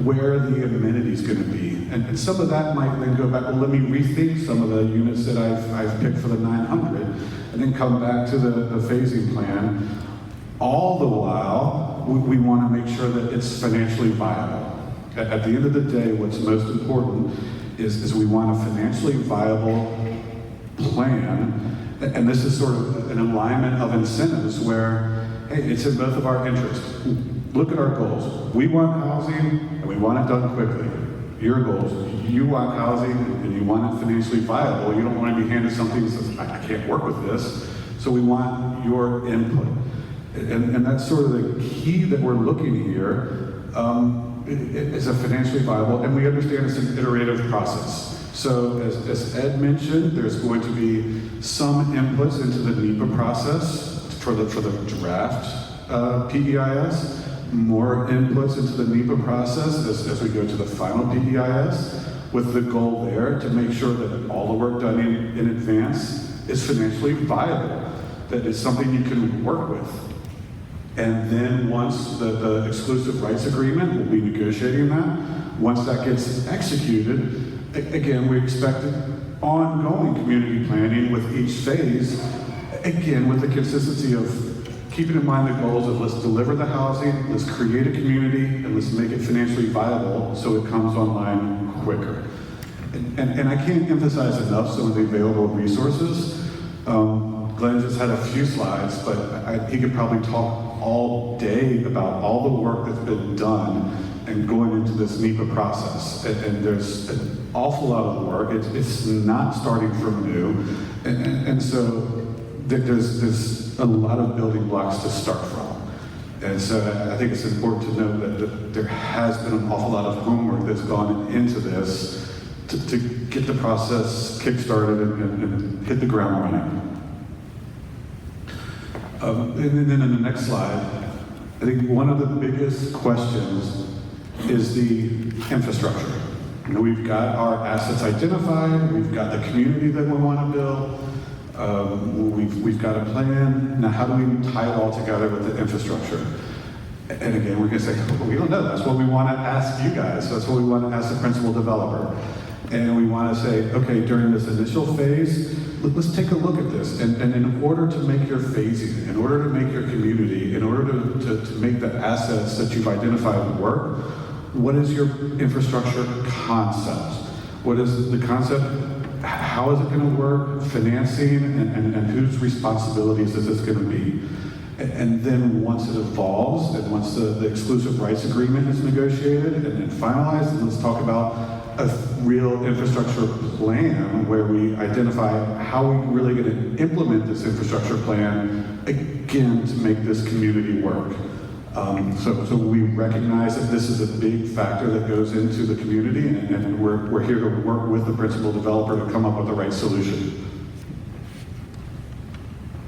Where are the amenities going to be? And some of that might then go back, well, let me rethink some of the units that I've picked for the 900, and then come back to the phasing plan. All the while, we want to make sure that it's financially viable. At the end of the day, what's most important is we want a financially viable plan, and this is sort of an alignment of incentives where, hey, it's in both of our interests. Look at our goals. We want housing, and we want it done quickly. Your goals, you want housing, and you want it financially viable. You don't want to be handed something that says, I can't work with this. So we want your input. And that's sort of the key that we're looking here. It's a financially viable, and we understand it's an iterative process. So as Ed mentioned, there's going to be some inputs into the NEPA process for the draft PEIS, more inputs into the NEPA process as we go to the final PEIS, with the goal there to make sure that all the work done in advance is financially viable, that it's something you can work with. And then once the exclusive rights agreement, we'll be negotiating that. Once that gets executed, again, we expect ongoing community planning with each phase, again, with the consistency of keeping in mind the goals of let's deliver the housing, let's create a community, and let's make it financially viable so it comes online quicker. And I can't emphasize enough some of the available resources. Glenn just had a few slides, but he could probably talk all day about all the work that's been done and going into this NEPA process. And there's an awful lot of work. It's not starting from new. And so there's a lot of building blocks to start from. And so I think it's important to note that there has been an awful lot of homework that's gone into this to get the process kick-started and hit the ground running. And then in the next slide, I think one of the biggest questions is the infrastructure. You know, we've got our assets identified, we've got the community that we want to build, we've got a plan. Now, how do we tie it all together with the infrastructure? And again, we're going to say, well, we don't know. That's what we want to ask you guys. That's what we want to ask the principal developer. And we want to say, okay, during this initial phase, let's take a look at this. And in order to make your phasing, in order to make your community, in order to make the assets that you've identified work, what is your infrastructure concept? What is the concept? How is it going to work? Financing, and whose responsibilities is this going to be? And then once it evolves, and once the exclusive rights agreement is negotiated and finalized, and let's talk about a real infrastructure plan where we identify how we're really going to implement this infrastructure plan, again, to make this community work. So we recognize that this is a big factor that goes into the community, and we're here to work with the principal developer to come up with the right solution.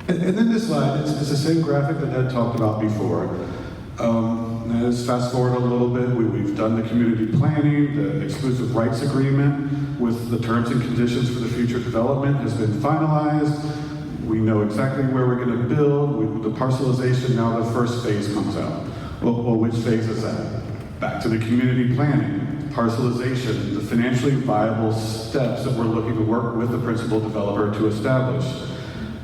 And then this slide, it's the same graphic that Ed talked about before. let's fast forward a little bit. We've done the community planning, the exclusive rights agreement with the terms and conditions for the future development has been finalized. We know exactly where we're going to build. With the parcelization, now the first phase comes out. Well, which phase is that? Back to the community planning, parcelization, the financially viable steps that we're looking to work with the principal developer to establish.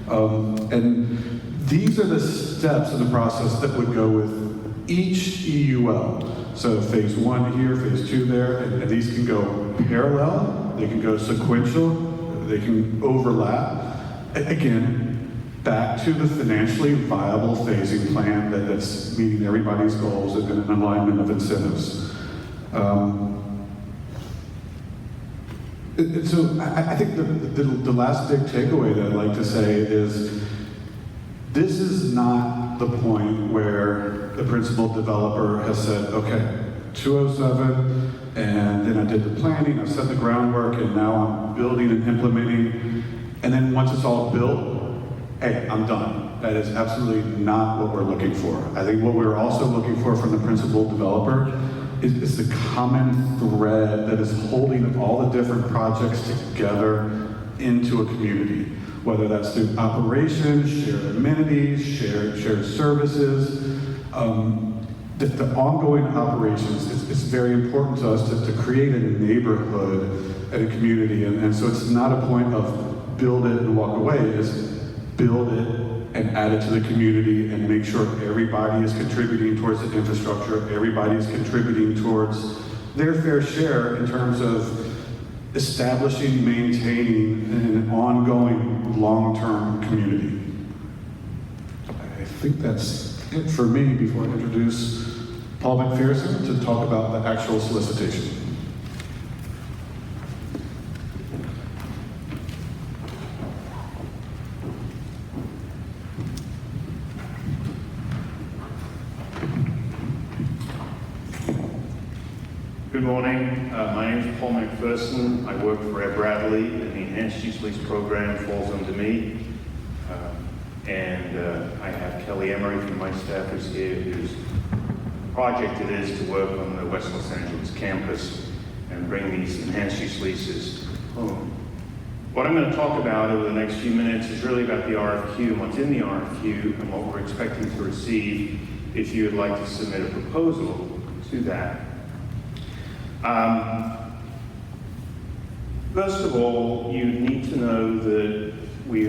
And these are the steps in the process that would go with each EUL. So phase 1 here, phase 2 there, and these can go parallel, they can go sequential, they can overlap. Again, back to the financially viable phasing plan that's meeting everybody's goals and an alignment of incentives. So I think the last big takeaway that I'd like to say is this is not the point where the principal developer has said, okay, 207, and then I did the planning, I set the groundwork, and now I'm building and implementing, and then once it's all built, hey, I'm done. That is absolutely not what we're looking for. I think what we're also looking for from the principal developer is the common thread that is holding all the different projects together into a community, whether that's through operations, shared amenities, shared services. The ongoing operations is very important to us to create a neighborhood and a community, and so it's not a point of build it and walk away, it's build it and add it to the community and make sure everybody is contributing towards the infrastructure, everybody is contributing towards their fair share in terms of establishing, maintaining an ongoing long-term community. I think that's it for me before I introduce Paul McPherson to talk about the actual solicitation. Good morning. My name is Paul McPherson. I work for Ed Bradley, and the Enhanced Use Lease program falls under me. I have Kelly Emery from my staff who's here, whose project it is to work on the West Los Angeles campus and bring these enhanced use leases home. What I'm going to talk about over the next few minutes is really about the RFQ and what's in the RFQ and what we're expecting to receive if you would like to submit a proposal to that. First of all, you need to know that we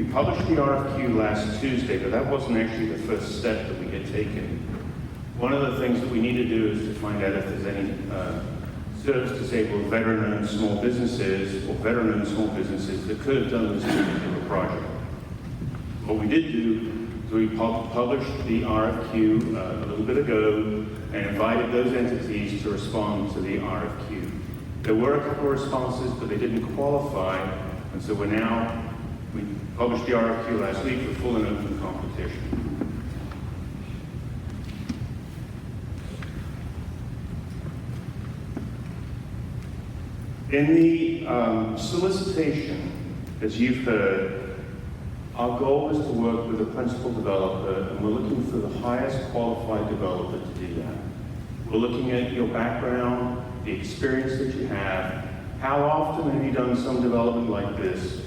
published the RFQ last Tuesday, but that wasn't actually the first step that we had taken. One of the things that we need to do is to find out if there's any service-disabled veteran-owned small businesses or veteran-owned small businesses that could have done this particular project. What we did do is we published the RFQ a little bit ago and invited those entities to respond to the RFQ. There were a couple of responses, but they didn't qualify, and so we published the RFQ last week for full and open competition. In the solicitation, as you've heard, our goal is to work with a principal developer, and we're looking for the highest qualified developer to do that. We're looking at your background, the experience that you have. How often have you done some development like this?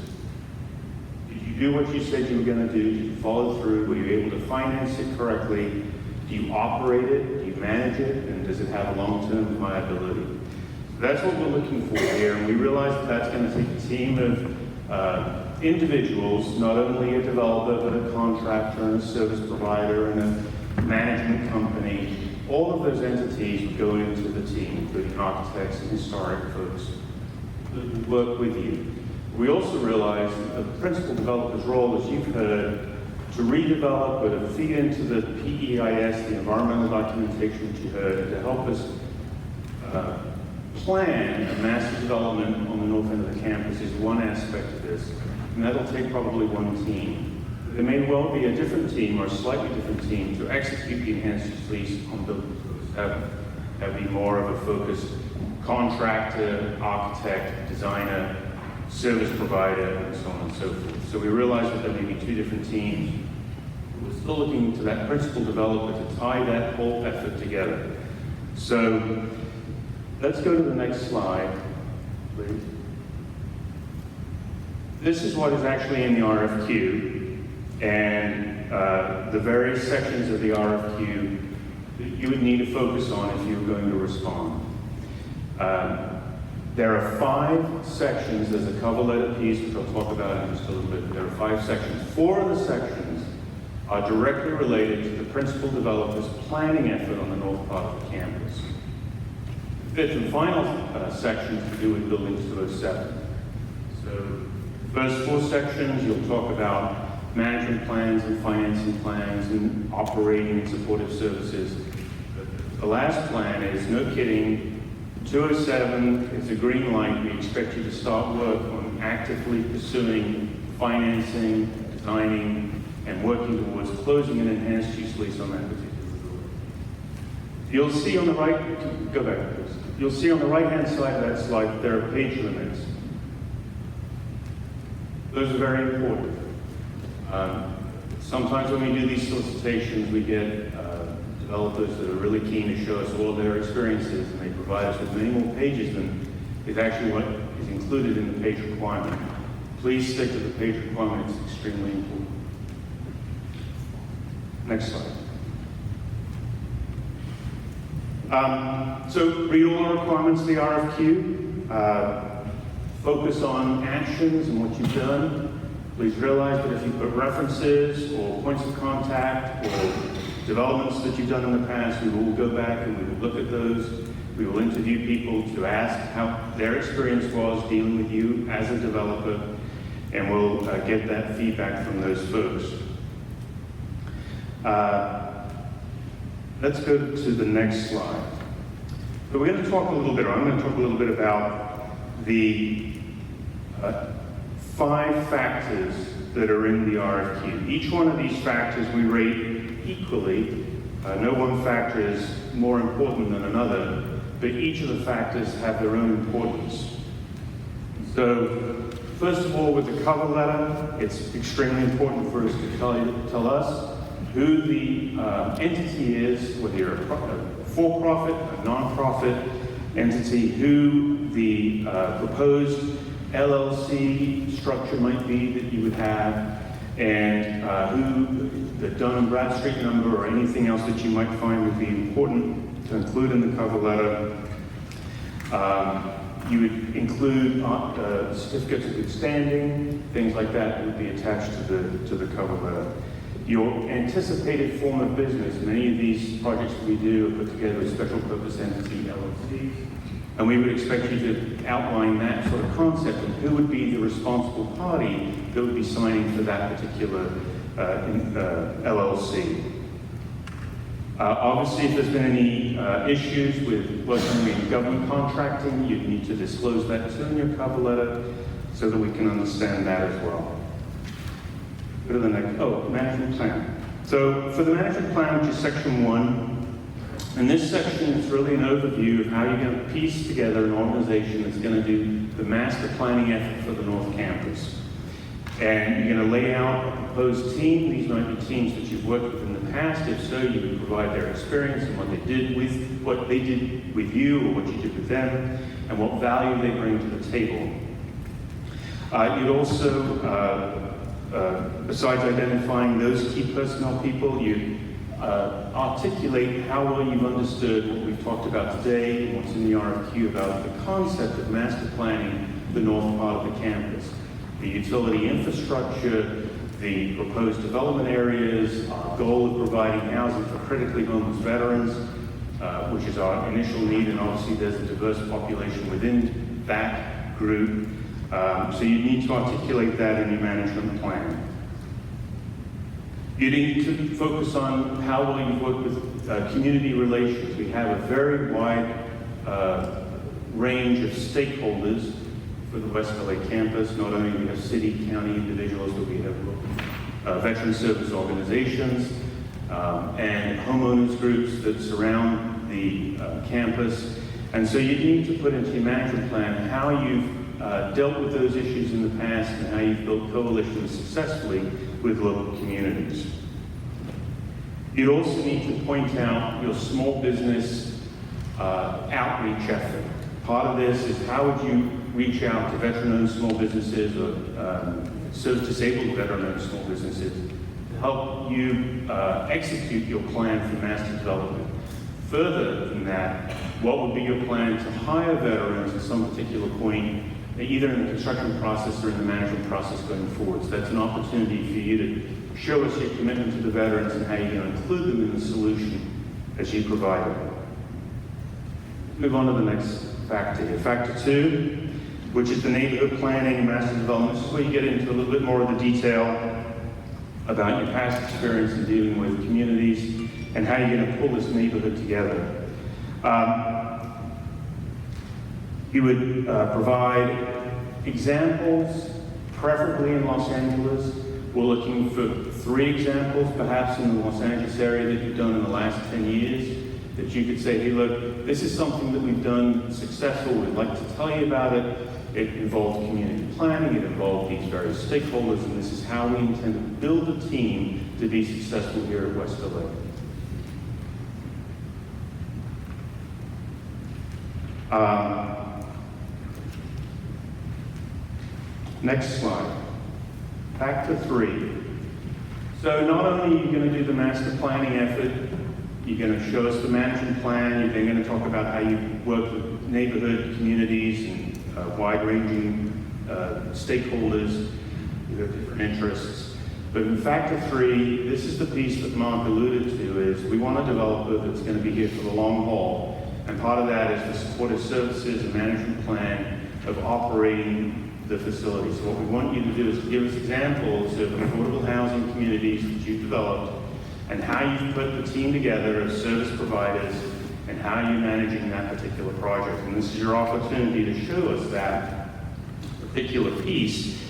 Did you do what you said you were going to do? Did you follow through? Were you able to finance it correctly? Do you operate it? Do you manage it? And does it have a long-term viability? So that's what we're looking for here, and we realize that that's going to take a team of individuals, not only a developer, but a contractor and a service provider and a management company. All of those entities would go into the team, including architects and historic folks that would work with you. We also realize that the principal developer's role, as you've heard, to redevelop or to feed into the PEIS, the environmental documentation that you heard, and to help us plan a massive development on the north end of the campus is one aspect of this, and that'll take probably one team. There may well be a different team or a slightly different team to execute the enhanced use lease on building codes. That would be more of a focused contractor, architect, designer, service provider, and so on and so forth. So we realize that there may be two different teams We're still looking to that principal developer to tie that whole effort together. So let's go to the next slide, please. This is what is actually in the RFQ, and the various sections of the RFQ that you would need to focus on if you were going to respond. There are 5 sections. There's a cover letter piece, which I'll talk about in just a little bit. There are 5 sections. 4 of the sections are directly related to the principal developer's planning effort on the north part of the campus. The 5th and final section is to do with Building 207. So, first 4 sections, you'll talk about management plans and financing plans and operating and supportive services. The last plan is, no kidding, 207 is a green light. We expect you to start work on actively pursuing financing, designing, and working towards closing an enhanced use lease on that particular building. You'll see on the right, go back please. You'll see on the right-hand side of that slide, there are page limits. Those are very important. Sometimes when we do these solicitations, we get developers that are really keen to show us all of their experiences, and they provide us with many more pages than is actually what is included in the page requirement. Please stick to the page requirement, it's extremely important. Next slide. So read all the requirements of the RFQ, focus on actions and what you've done. Please realize that if you put references or points of contact or developments that you've done in the past, we will go back and we will look at those. We will interview people to ask how their experience was dealing with you as a developer, and we'll get that feedback from those folks. Let's go to the next slide. So we're going to talk a little bit, or I'm going to talk a little bit about the 5 factors that are in the RFQ. Each one of these factors we rate equally. No one factor is more important than another, but each of the factors have their own importance. So, first of all, with the cover letter, it's extremely important for us to tell us who the entity is, whether you're a for-profit, a non-profit entity, who the proposed LLC structure might be that you would have, and who the Dun & Bradstreet number or anything else that you might find would be important to include in the cover letter. You would include certificates of good standing, things like that would be attached to the cover letter. Your anticipated form of business. Many of these projects that we do are put together as special purpose entity LLCs. And we would expect you to outline that sort of concept and who would be the responsible party that would be signing for that particular LLC. Obviously, if there's been any issues with working in government contracting, you'd need to disclose that too in your cover letter so that we can understand that as well. Go to the next, management plan. So for the management plan, which is section 1, and this section is really an overview of how you're going to piece together an organization that's going to do the master planning effort for the North Campus. And you're going to lay out a proposed team. These might be teams that you've worked with in the past. If so, you would provide their experience and what they did with you or what you did with them, and what value they bring to the table. You'd also, besides identifying those key personnel people, you'd articulate how well you've understood what we've talked about today and what's in the RFQ about the concept of master planning the north part of the campus. The utility infrastructure, the proposed development areas, our goal of providing housing for critically homeless veterans, which is our initial need, and obviously there's a diverse population within that group. So you need to articulate that in your management plan. You need to focus on how well you've worked with community relations. We have a very wide range of stakeholders for the West LA campus. Not only do we have city, county individuals, but we have veteran service organizations and homeowners groups that surround the campus. And so you need to put into your management plan how you've dealt with those issues in the past and how you've built coalitions successfully with local communities. You'd also need to point out your small business outreach effort. Part of this is how would you reach out to veteran-owned small businesses or service-disabled veteran-owned small businesses to help you execute your plan for master development. Further than that, what would be your plan to hire veterans at some particular point, either in the construction process or in the management process going forward? So that's an opportunity for you to show us your commitment to the veterans and how you're going to include them in the solution as you provide it. Move on to the next factor here. Factor 2, which is the neighborhood planning and master development. This is where you get into a little bit more of the detail about your past experience in dealing with communities and how you're going to pull this neighborhood together. You would provide examples, preferably in Los Angeles. We're looking for 3 examples, perhaps in the Los Angeles area that you've done in the last 10 years, that you could say, hey, look, this is something that we've done successful. We'd like to tell you about it. It involved community planning. It involved these various stakeholders, and this is how we intend to build a team to be successful here at West LA. Next slide. Factor 3. So not only are you going to do the master planning effort, you're going to show us the management plan, you're then going to talk about how you work with neighborhood communities and wide-ranging stakeholders with different interests. But in factor 3, this is the piece that Mark alluded to, is we want a developer that's going to be here for the long haul. And part of that is the supportive services and management plan of operating the facility. So what we want you to do is to give us examples of affordable housing communities that you've developed and how you've put the team together of service providers and how you're managing that particular project. And this is your opportunity to show us that particular piece.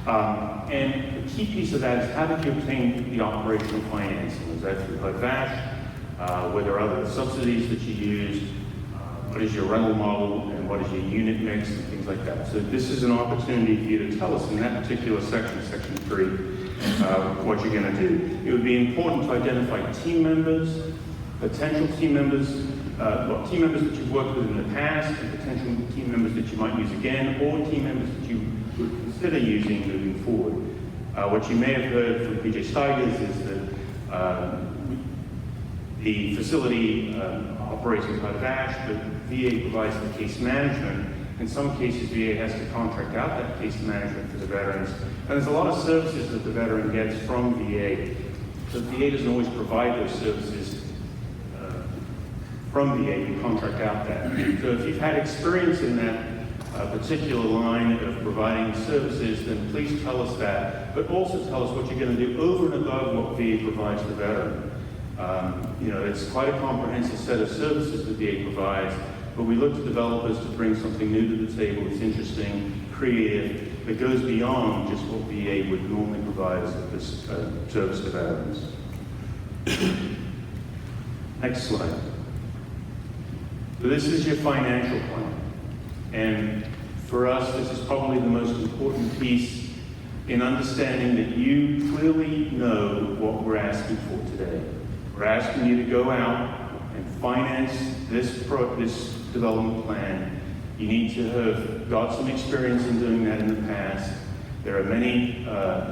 And the key piece of that is how did you obtain the operational financing? Was that through HUD-VASH? Were there other subsidies that you used? What is your rental model and what is your unit mix and things like that? So this is an opportunity for you to tell us in that particular section, section 3, what you're going to do. It would be important to identify team members, potential team members, team members that you've worked with in the past, and potential team members that you might use again, or team members that you would consider using moving forward. What you may have heard from PJ Steigers is that the facility operates with HUD-VASH, but VA provides the case management. In some cases, VA has to contract out that case management for the veterans. And there's a lot of services that the veteran gets from VA. So VA doesn't always provide those services from VA. You contract out that. So if you've had experience in that particular line of providing services, then please tell us that. But also tell us what you're going to do over and above what VA provides the veteran. It's quite a comprehensive set of services that VA provides, but we look to developers to bring something new to the table that's interesting, creative, that goes beyond just what VA would normally provide as this service to veterans. Next slide. So this is your financial plan. And for us, this is probably the most important piece in understanding that you clearly know what we're asking for today. We're asking you to go out and finance this development plan. You need to have got some experience in doing that in the past. There are many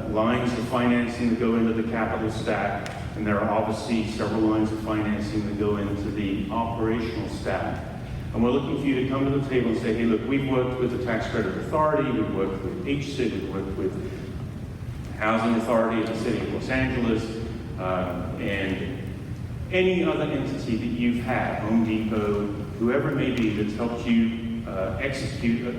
lines of financing that go into the capital stack, and there are obviously several lines of financing that go into the operational stack. And we're looking for you to come to the table and say, hey, look, we've worked with the Tax Credit Authority, we've worked with HCID, we've worked with Housing Authority of the City of Los Angeles, and any other entity that you've had, Home Depot, whoever it may be, that's helped you execute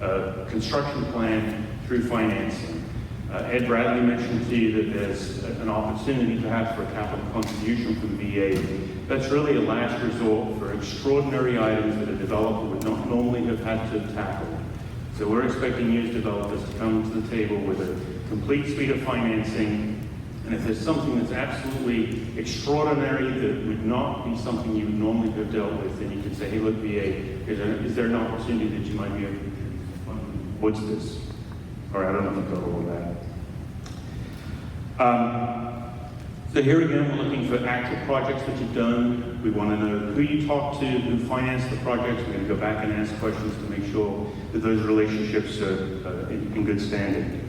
a construction plan through financing. Ed Bradley mentioned to you that there's an opportunity perhaps for a capital contribution from VA. That's really a last resort for extraordinary items that a developer would not normally have had to tackle. So we're expecting you as developers to come to the table with a complete suite of financing. And if there's something that's absolutely extraordinary that would not be something you would normally have dealt with, then you can say, hey, look, VA, is there an opportunity that you might be able to do? What's this? Or I don't know if you got all of that. So here again, we're looking for actual projects that you've done. We want to know who you talked to, who financed the projects. We're going to go back and ask questions to make sure that those relationships are in good standing.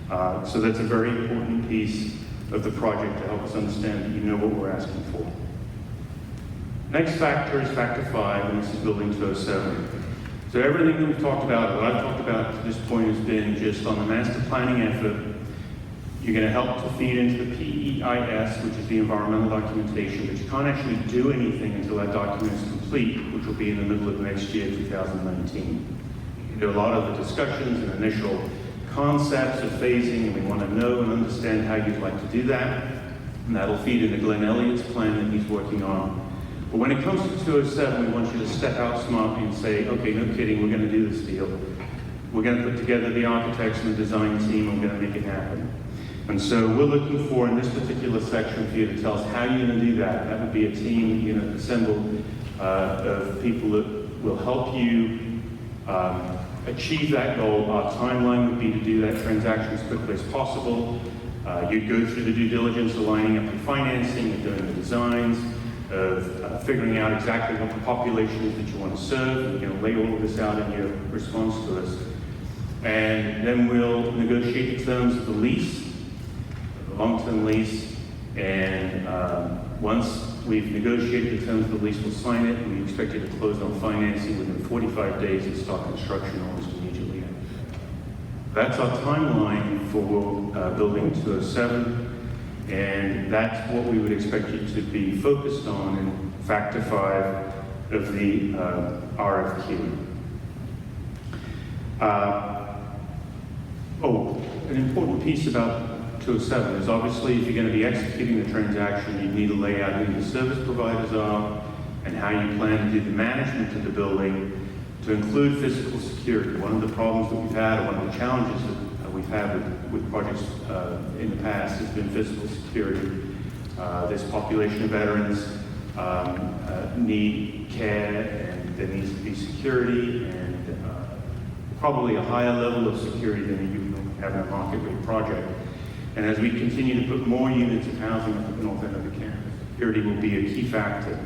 So that's a very important piece of the project to help us understand that you know what we're asking for. Next factor is factor 5, and this is building 207. So everything that we've talked about, what I've talked about to this point has been just on the master planning effort. You're going to help to feed into the PEIS, which is the environmental documentation, but you can't actually do anything until that document is complete, which will be in the middle of next year, 2019. You can do a lot of the discussions and initial concepts of phasing, and we want to know and understand how you'd like to do that, and that'll feed into Glenn Elliott's plan that he's working on. But when it comes to 207, we want you to step out smartly and say, okay, no kidding, we're going to do this deal. We're going to put together the architects and the design team, and we're going to make it happen. And so we're looking for, in this particular section, for you to tell us how you're going to do that. That would be a team, assembled of people that will help you achieve that goal. Our timeline would be to do that transaction as quickly as possible. You'd go through the due diligence of lining up your financing, of doing the designs, of figuring out exactly what the population is that you want to serve. And you're going to lay all of this out in your response to us. And then we'll negotiate the terms of the lease, long-term lease, and once we've negotiated the terms of the lease, we'll sign it. We expect you to close on financing within 45 days and start construction almost immediately. That's our timeline for building 207, and that's what we would expect you to be focused on in factor 5 of the RFQ. An important piece about 207 is obviously if you're going to be executing the transaction, you need to lay out who your service providers are and how you plan to do the management of the building to include physical security. One of the problems that we've had, or one of the challenges that we've had with projects in the past has been physical security. This population of veterans need care, and there needs to be security and probably a higher level of security than you have in a market rate project. And as we continue to put more units of housing up at the north end of the campus, security will be a key factor.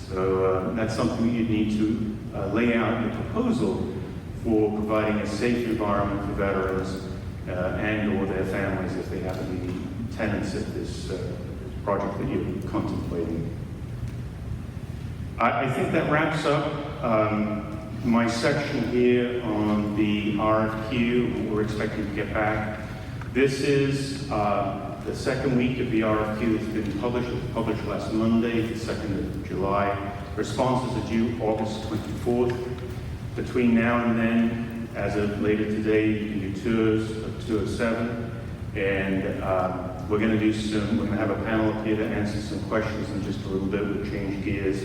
So that's something that you need to lay out in the proposal for providing a safe environment for veterans and or their families if they happen to be tenants at this project that you're contemplating. I think that wraps up my section here on the RFQ, what we're expecting to get back. This is the second week of the RFQ that's been published. It was published last Monday, the 2nd of July. Responses are due August 24th. Between now and then, as of later today, you can do tours of 207. And we're going to have a panel up here to answer some questions in just a little bit. We'll change gears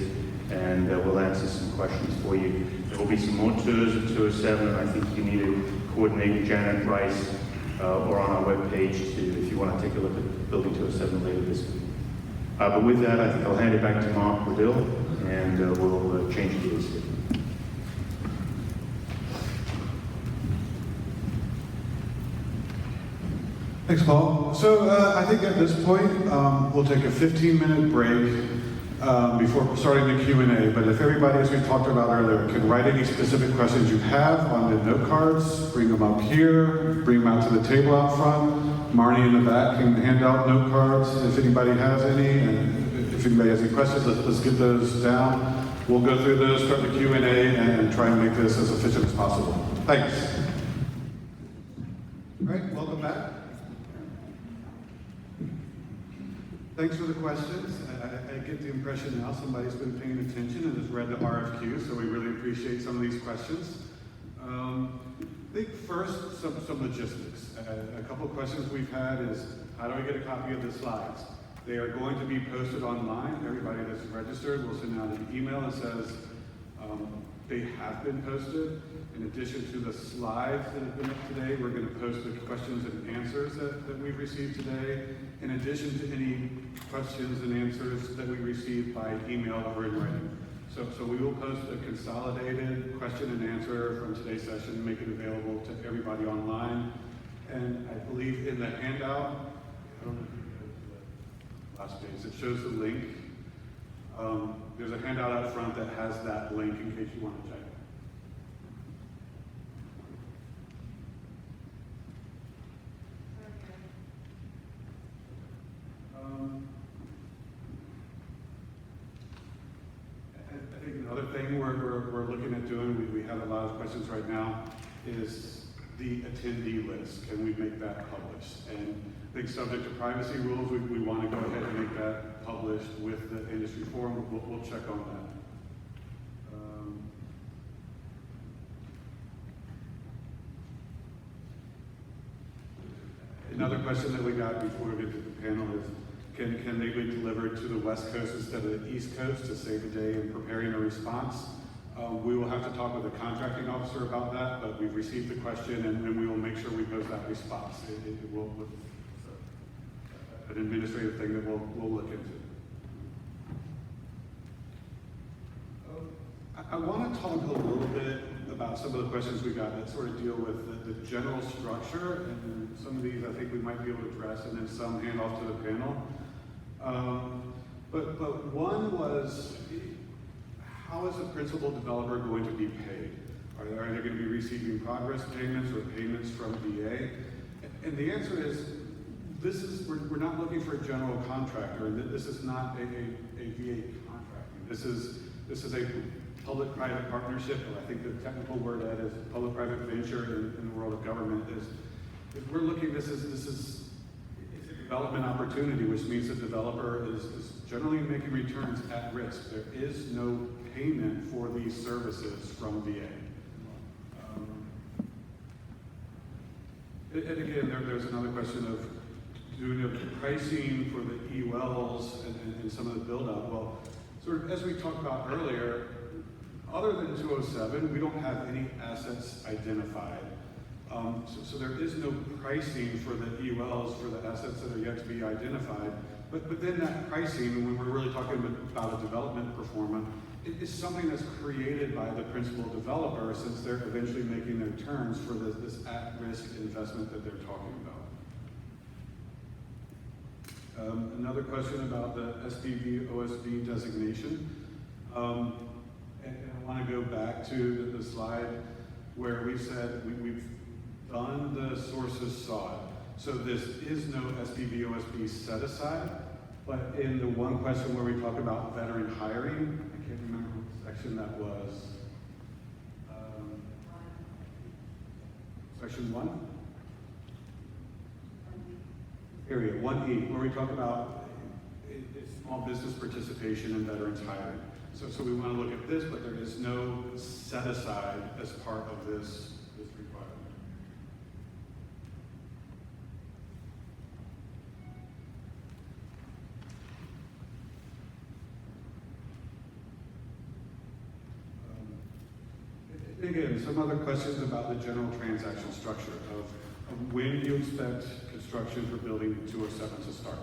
and we'll answer some questions for you. There will be some more tours of 207, and I think you need to coordinate with Janet Rice or on our webpage if you want to take a look at Building 207 later this week. But with that, I think I'll hand it back to Mark Waddill, and we'll change gears here. Thanks, Paul. So I think at this point, we'll take a 15-minute break before starting the Q&A. But if everybody, as we talked about earlier, can write any specific questions you have on the note cards, bring them up here, bring them out to the table out front. Marnie in the back can hand out note cards if anybody has any. And if anybody has any questions, let's get those down. We'll go through those, start the Q&A, and try and make this as efficient as possible. Thanks. All right, welcome back. Thanks for the questions. I get the impression now somebody's been paying attention and has read the RFQ, so we really appreciate some of these questions. I think first, some logistics. A couple of questions we've had is, how do I get a copy of the slides? They are going to be posted online. Everybody that's registered will send out an email that says they have been posted. In addition to the slides that have been up today, we're going to post the questions and answers that we've received today, in addition to any questions and answers that we received by email or in writing. So we will post a consolidated question and answer from today's session and make it available to everybody online. And I believe in the handout, I don't know if you last page, it shows the link. There's a handout out front that has that link in case you want to check it. I think another thing we're looking at doing, we have a lot of questions right now, is the attendee list. Can we make that published? And I think subject to privacy rules, we want to go ahead and make that published with the industry forum. We'll check on that. Another question that we got before we get to the panel is, can they be delivered to the West Coast instead of the East Coast to save a day in preparing a response? We will have to talk with the contracting officer about that, but we've received the question and we will make sure we post that response. It will, an administrative thing that we'll look into. I want to talk a little bit about some of the questions we got that sort of deal with the general structure, and some of these I think we might be able to address, and then some hand off to the panel. But one was, how is a principal developer going to be paid? Are they going to be receiving progress payments or payments from VA? And the answer is, we're not looking for a general contractor, and this is not a VA contracting. This is a public-private partnership, or I think the technical word that is public-private venture in the world of government is we're looking, this is a development opportunity, which means the developer is generally making returns at risk. There is no payment for these services from VA. And again, there's another question of doing the pricing for the EULs and some of the build-up. Well, sort of as we talked about earlier, other than 207, we don't have any assets identified. So there is no pricing for the EULs for the assets that are yet to be identified. But then that pricing, when we're really talking about a development performance, it is something that's created by the principal developer, since they're eventually making their terms for this at-risk investment that they're talking about. Another question about the SPV OSB designation. And I want to go back to the slide where we said we've done the sources sought. So this is no SPV OSB set aside, but in the one question where we talk about veteran hiring, I can't remember what section that was. Section 1? Area 1E, where we talk about small business participation in veterans hiring. So we want to look at this, but there is no set aside as part of this requirement. Again, some other questions about the general transaction structure of when you expect construction for building 207 to start.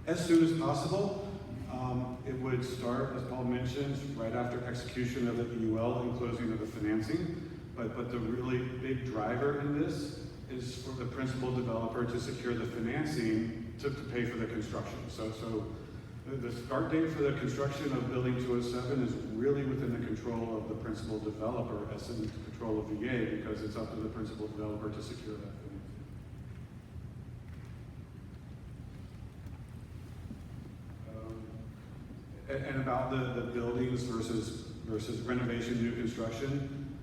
As soon as possible. It would start, as Paul mentioned, right after execution of the EUL and closing of the financing. But the really big driver in this is for the principal developer to secure the financing to pay for the construction. So the start date for the construction of building 207 is really within the control of the principal developer, as in control of VA, because it's up to the principal developer to secure that financing. And about the buildings versus renovation, new construction,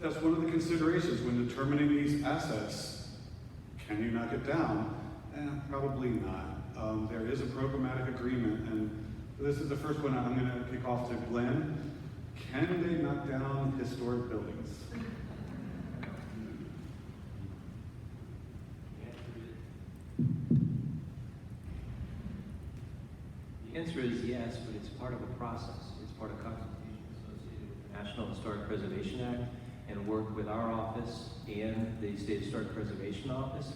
that's one of the considerations when determining these assets. Can you knock it down? Probably not. There is a programmatic agreement, and this is the first one I'm going to kick off to Glenn. Can they knock down historic buildings? The answer is yes, but it's part of a process. It's part of consultation associated with the National Historic Preservation Act and work with our office and the State Historic Preservation Office.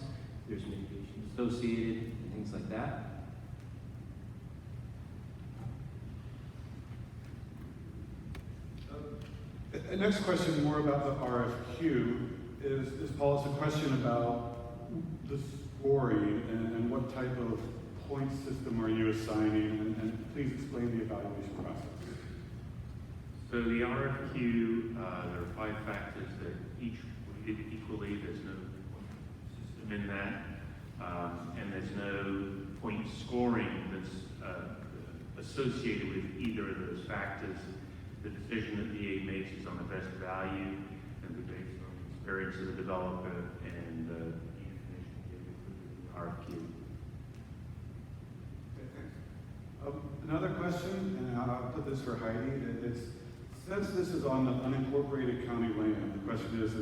There's mitigation associated and things like that. The next question, more about the RFQ, is Paul, it's a question about the scoring and what type of point system are you assigning? And please explain the evaluation process. So the RFQ, there are 5 factors that each weighted equally. There's no point system in that, and there's no point scoring that's associated with either of those factors. The decision that the VA makes is on the best value and be based on the experience of the developer and the information given through the RFQ. Okay, thanks. Another question, and I'll put this for Heidi. It's since this is on the unincorporated county land, the question is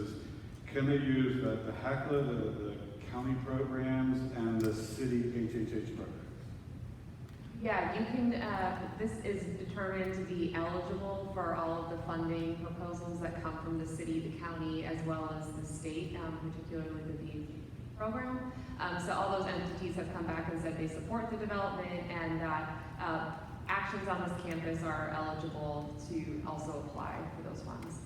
can they use the HACLA, the county programs, and the city HHH programs? Yeah, you can, this is determined to be eligible for all of the funding proposals that come from the city, the county, as well as the state, particularly the VAP program. So all those entities have come back and said they support the development and that actions on this campus are eligible to also apply for those funds.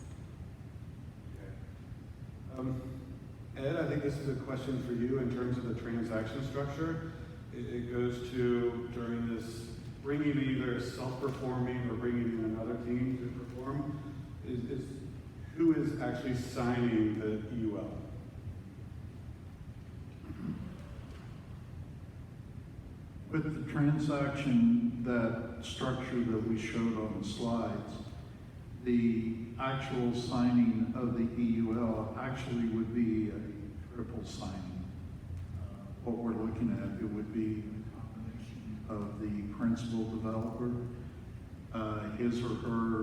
Okay. Ed, I think this is a question for you in terms of the transaction structure. It goes to, during this, bringing either self-performing or bringing in another team to perform, is who is actually signing the EUL? With the transaction, that structure that we showed on the slides, the actual signing of the EUL actually would be a triple signing. What we're looking at, it would be a combination of the principal developer, his or her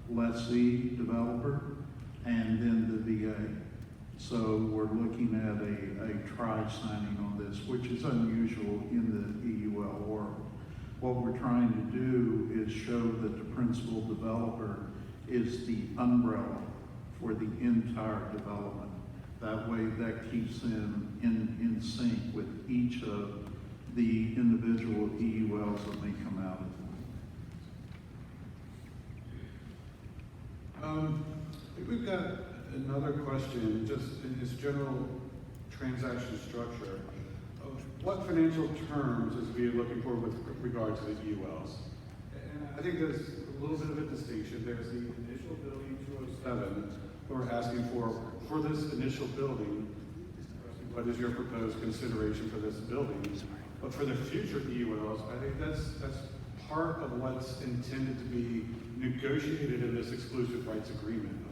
lessee developer, and then the VA. So we're looking at a tri-signing on this, which is unusual in the EUL world. What we're trying to do is show that the principal developer is the umbrella for the entire development. That way, that keeps them in sync with each of the individual EULs that may come out of them. We've got another question, just in this general transaction structure. What financial terms is VA looking for with regard to the EULs? And I think there's a little bit of a distinction. There's the initial building 207, we're asking for this initial building, what is your proposed consideration for this building? But for the future EULs, I think that's part of what's intended to be negotiated in this exclusive rights agreement.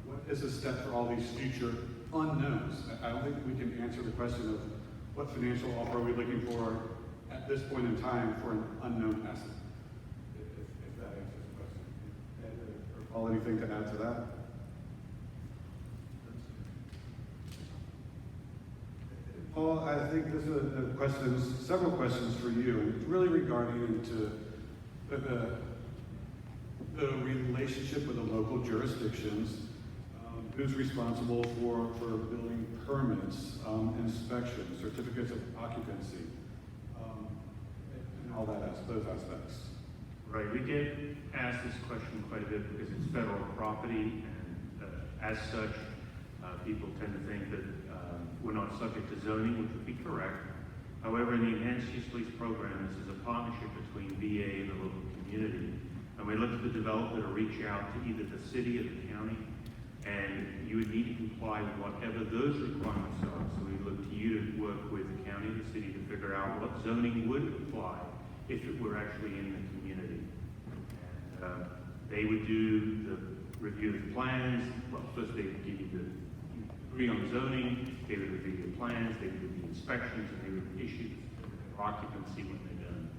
What is a step for all these future unknowns? I don't think we can answer the question of what financial offer are we looking for at this point in time for an unknown asset, if that answers the question. Ed, or Paul, anything to add to that? Paul, I think this is a question, several questions for you, and it's really regarding into the relationship with the local jurisdictions. Who's responsible for building permits, inspections, certificates of occupancy, and all those aspects. Right, we get asked this question quite a bit because it's federal property, and as such, people tend to think that we're not subject to zoning, which would be correct. However, in the Enhanced Use Lease program, this is a partnership between VA and the local community, and we look at the developer to reach out to either the city or the county, and you would need to comply with whatever those requirements are. So we look to you to work with the county and the city to figure out what zoning would apply if it were actually in the community. And they would do the review of the plans. Well, first they would give you the agree on zoning, they would review the plans, they would do the inspections, and they would issue the occupancy when they're done.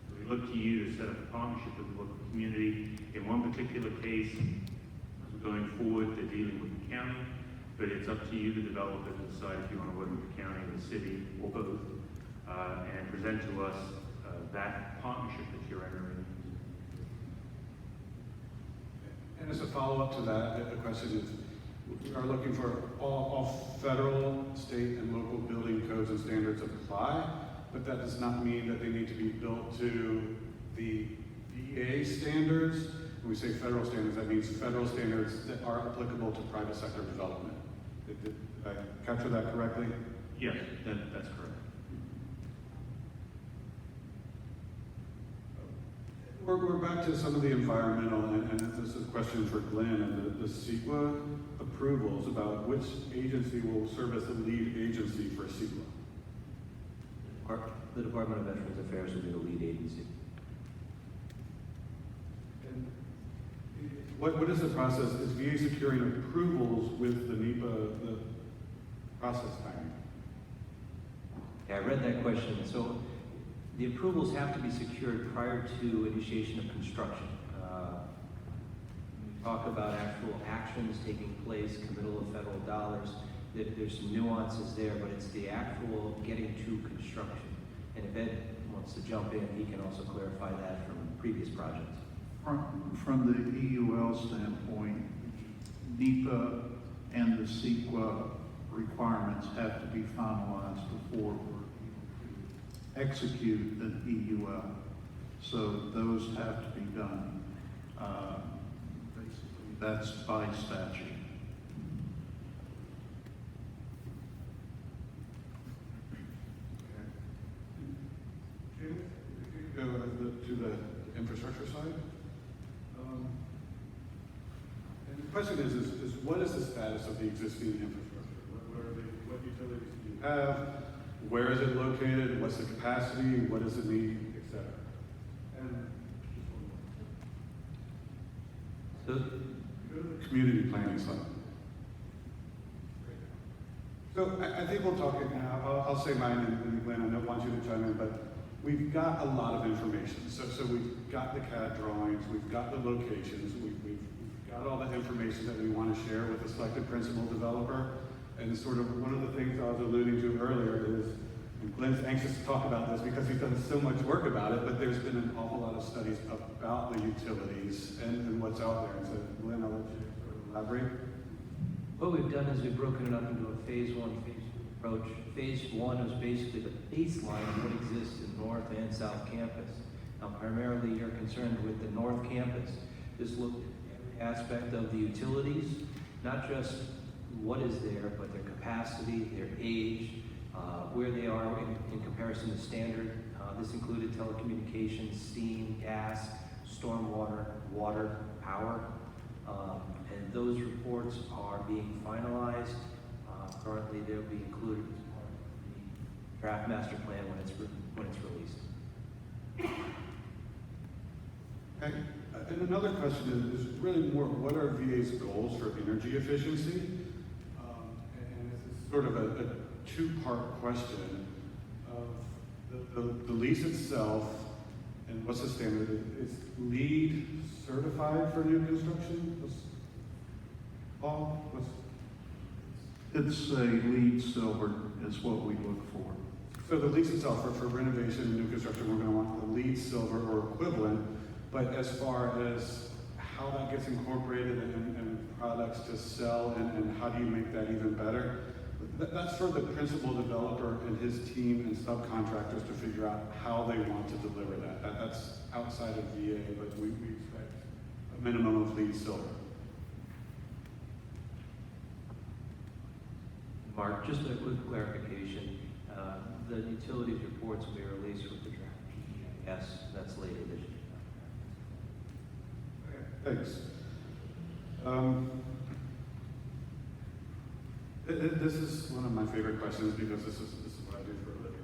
So we look to you to set up a partnership with the local community. In one particular case, going forward, they're dealing with the county, but it's up to you, the developer, to decide if you want to work with the county or the city, or both, and present to us that partnership that you're entering. And as a follow-up to that, the question is, we are looking for all federal, state, and local building codes and standards apply, but that does not mean that they need to be built to the VA standards. When we say federal standards, that means federal standards that are applicable to private sector development. Did I capture that correctly? Yes, that's correct. We're back to some of the environmental, and this is a question for Glenn, and the CEQA approvals about which agency will serve as the lead agency for CEQA. The Department of Veterans Affairs will be the lead agency. And what is the process? Is VA securing approvals with the NEPA, the process timing? Yeah, I read that question. So the approvals have to be secured prior to initiation of construction. When we talk about actual actions taking place, committal of federal dollars, there's some nuances there, but it's the actual getting to construction. And if Ed wants to jump in, he can also clarify that from previous projects. From the EUL standpoint, NEPA and the CEQA requirements have to be finalized before we're able to execute an EUL. So those have to be done. Basically, that's by statute. Go to the infrastructure side. And the question is what is the status of the existing infrastructure? What utilities do you have? Where is it located? What's the capacity? What does it need, et cetera? And So go to the community planning side. So I think we'll talk it now. I'll say mine, and Glenn, I don't want you to chime in, but we've got a lot of information. So we've got the CAD drawings, we've got the locations, we've got all the information that we want to share with the selected principal developer. And sort of one of the things I was alluding to earlier is, and Glenn's anxious to talk about this because he's done so much work about it, but there's been an awful lot of studies about the utilities and what's out there. And so Glenn, I'll let you sort of elaborate. what we've done is we've broken it up into a phase one, phase two approach. Phase one is basically the baseline of what exists in North and South Campus. Now, primarily, you're concerned with the North Campus. This looked at every aspect of the utilities, not just what is there, but their capacity, their age, where they are in comparison to standard. This included telecommunications, steam, gas, stormwater, water, power. And those reports are being finalized. Currently, they'll be included as part of the draft master plan when it's released. Okay. And another question is really more, what are VA's goals for energy efficiency? And this is sort of a two-part question of the lease itself and what's the standard? Is LEED certified for new construction? Paul, It's a LEED silver is what we look for. so the lease itself for renovation and new construction, we're going to want the LEED silver or equivalent. But as far as how that gets incorporated and products to sell and how do you make that even better, that's for the principal developer and his team and subcontractors to figure out how they want to deliver that. That's outside of VA, but we expect a minimum of LEED silver. Mark, just a quick clarification. The utilities reports will be released with the draft. Yes, that's later this year. Thanks. This is one of my favorite questions because this is what I do for a living.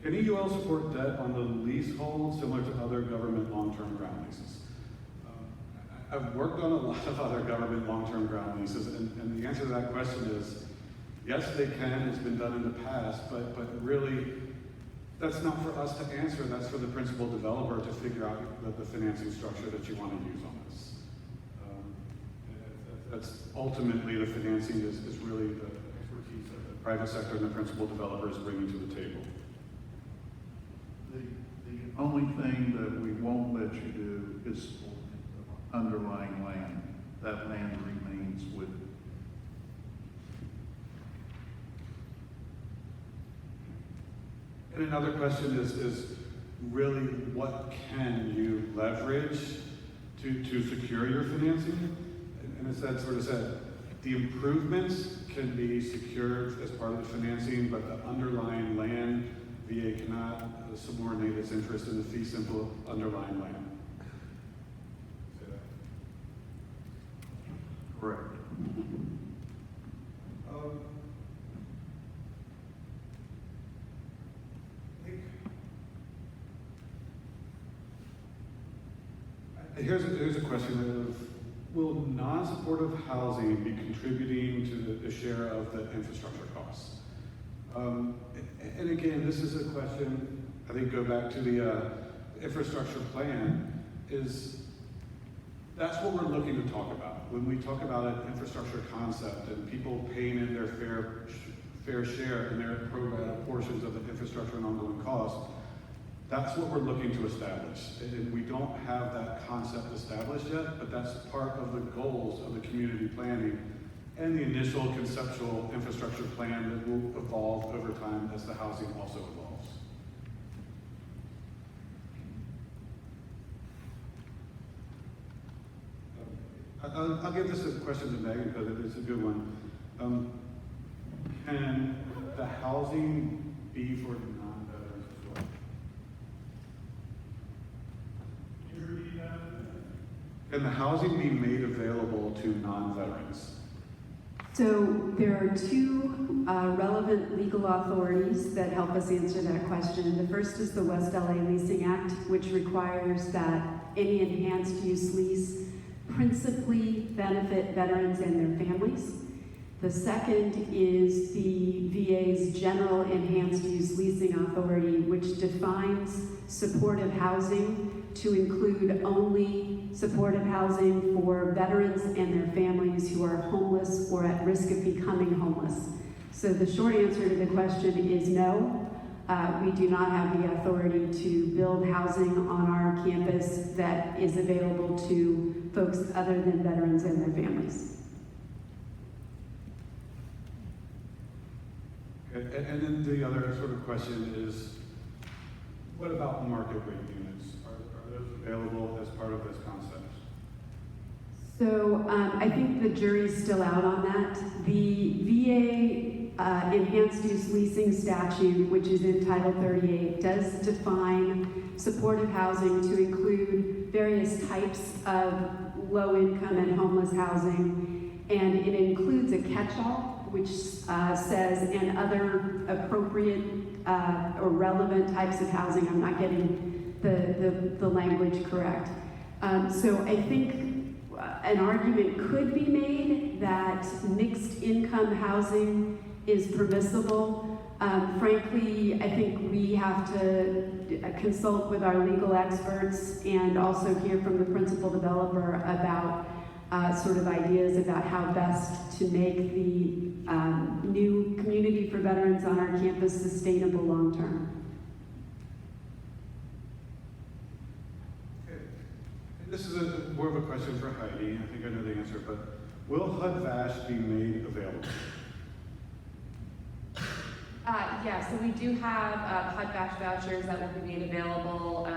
Can EUL support debt on the leasehold similar to other government long-term ground leases? I've worked on a lot of other government long-term ground leases, and the answer to that question is yes, they can. It's been done in the past, but really, that's not for us to answer. That's for the principal developer to figure out the financing structure that you want to use on this. That's ultimately the financing is really the expertise that the private sector and the principal developer is bringing to the table. The only thing that we won't let you do is underlying land. That land remains with. And another question is really what can you leverage to secure your financing? And as Ed sort of said, the improvements can be secured as part of the financing, but the underlying land, VA cannot subordinate its interest in the fee simple underlying land. Say that. Correct. Here's a question of, will non-supportive housing be contributing to the share of the infrastructure costs? And again, this is a question, I think go back to the infrastructure plan, that's what we're looking to talk about. When we talk about an infrastructure concept and people paying in their fair share in their program portions of the infrastructure and ongoing costs, that's what we're looking to establish. And we don't have that concept established yet, but that's part of the goals of the community planning and the initial conceptual infrastructure plan that will evolve over time as the housing also evolves. I'll give this a question to Meghan because it's a good one. Can the housing be for non-veterans as well? Can the housing be made available to non-veterans? So there are two relevant legal authorities that help us answer that question. The first is the West LA Leasing Act, which requires that any enhanced use lease principally benefit veterans and their families. The second is the VA's General Enhanced Use Leasing Authority, which defines supportive housing to include only supportive housing for veterans and their families who are homeless or at risk of becoming homeless. So the short answer to the question is no. We do not have the authority to build housing on our campus that is available to folks other than veterans and their families. And then the other sort of question is, what about market rate units? Are those available as part of this concept? So I think the jury's still out on that. The VA Enhanced Use Leasing Statute, which is in Title 38, does define supportive housing to include various types of low-income and homeless housing, and it includes a catch-all, which says, and other appropriate or relevant types of housing. I'm not getting the language correct. So I think an argument could be made that mixed income housing is permissible. Frankly, I think we have to consult with our legal experts and also hear from the principal developer about sort of ideas about how best to make the new community for veterans on our campus sustainable long term. This is more of a question for Heidi. I think I know the answer, but will HUD-VASH be made available? Yeah, so we do have HUD-VASH vouchers that will be made available.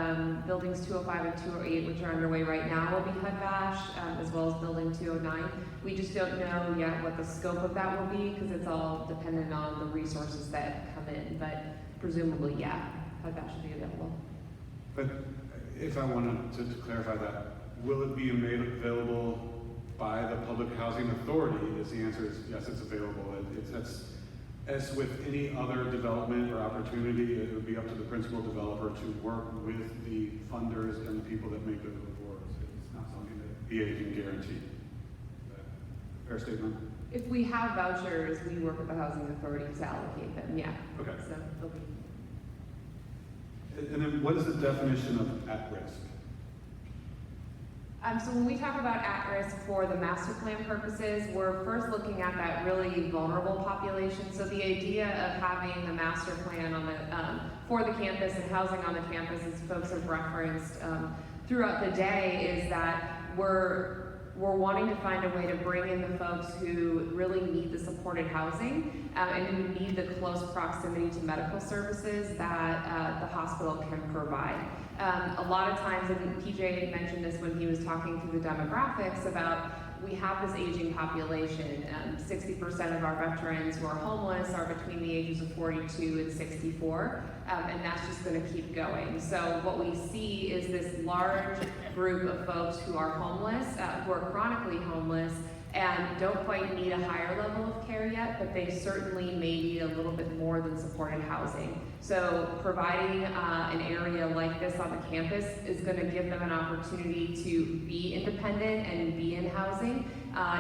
Buildings 205 and 208, which are underway right now, will be HUD-VASH, as well as Building 209. We just don't know yet what the scope of that will be because it's all dependent on the resources that come in. But presumably, yeah, HUD-VASH will be available. But if I wanted to clarify that, will it be made available by the Public Housing Authority? The answer is yes, it's available. As with any other development or opportunity, it would be up to the principal developer to work with the funders and the people that make those awards. It's not something that VA can guarantee. Is that a fair statement? If we have vouchers, we work with the Housing Authority to allocate them, yeah. Okay. So they'll be. And then what is the definition of at-risk? So when we talk about at-risk for the master plan purposes, we're first looking at that really vulnerable population. So the idea of having the master plan on the, for the campus and housing on the campus, as folks have referenced throughout the day, is that we're wanting to find a way to bring in the folks who really need the supported housing and who need the close proximity to medical services that the hospital can provide. A lot of times, and PJ mentioned this when he was talking through the demographics about we have this aging population. 60% of our veterans who are homeless are between the ages of 42 and 64, and that's just going to keep going. So what we see is this large group of folks who are homeless, who are chronically homeless, and don't quite need a higher level of care yet, but they certainly may need a little bit more than supported housing. So providing an area like this on the campus is going to give them an opportunity to be independent and be in housing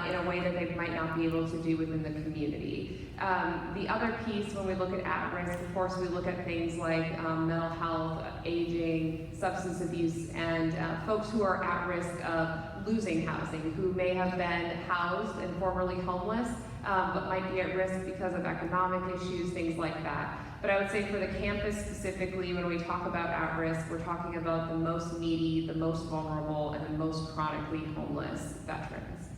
in a way that they might not be able to do within the community. The other piece, when we look at risk, of course, we look at things like mental health, aging, substance abuse, and folks who are at risk of losing housing, who may have been housed and formerly homeless, but might be at risk because of economic issues, things like that. But I would say for the campus specifically, when we talk about at risk, we're talking about the most needy, the most vulnerable, and the most chronically homeless veterans.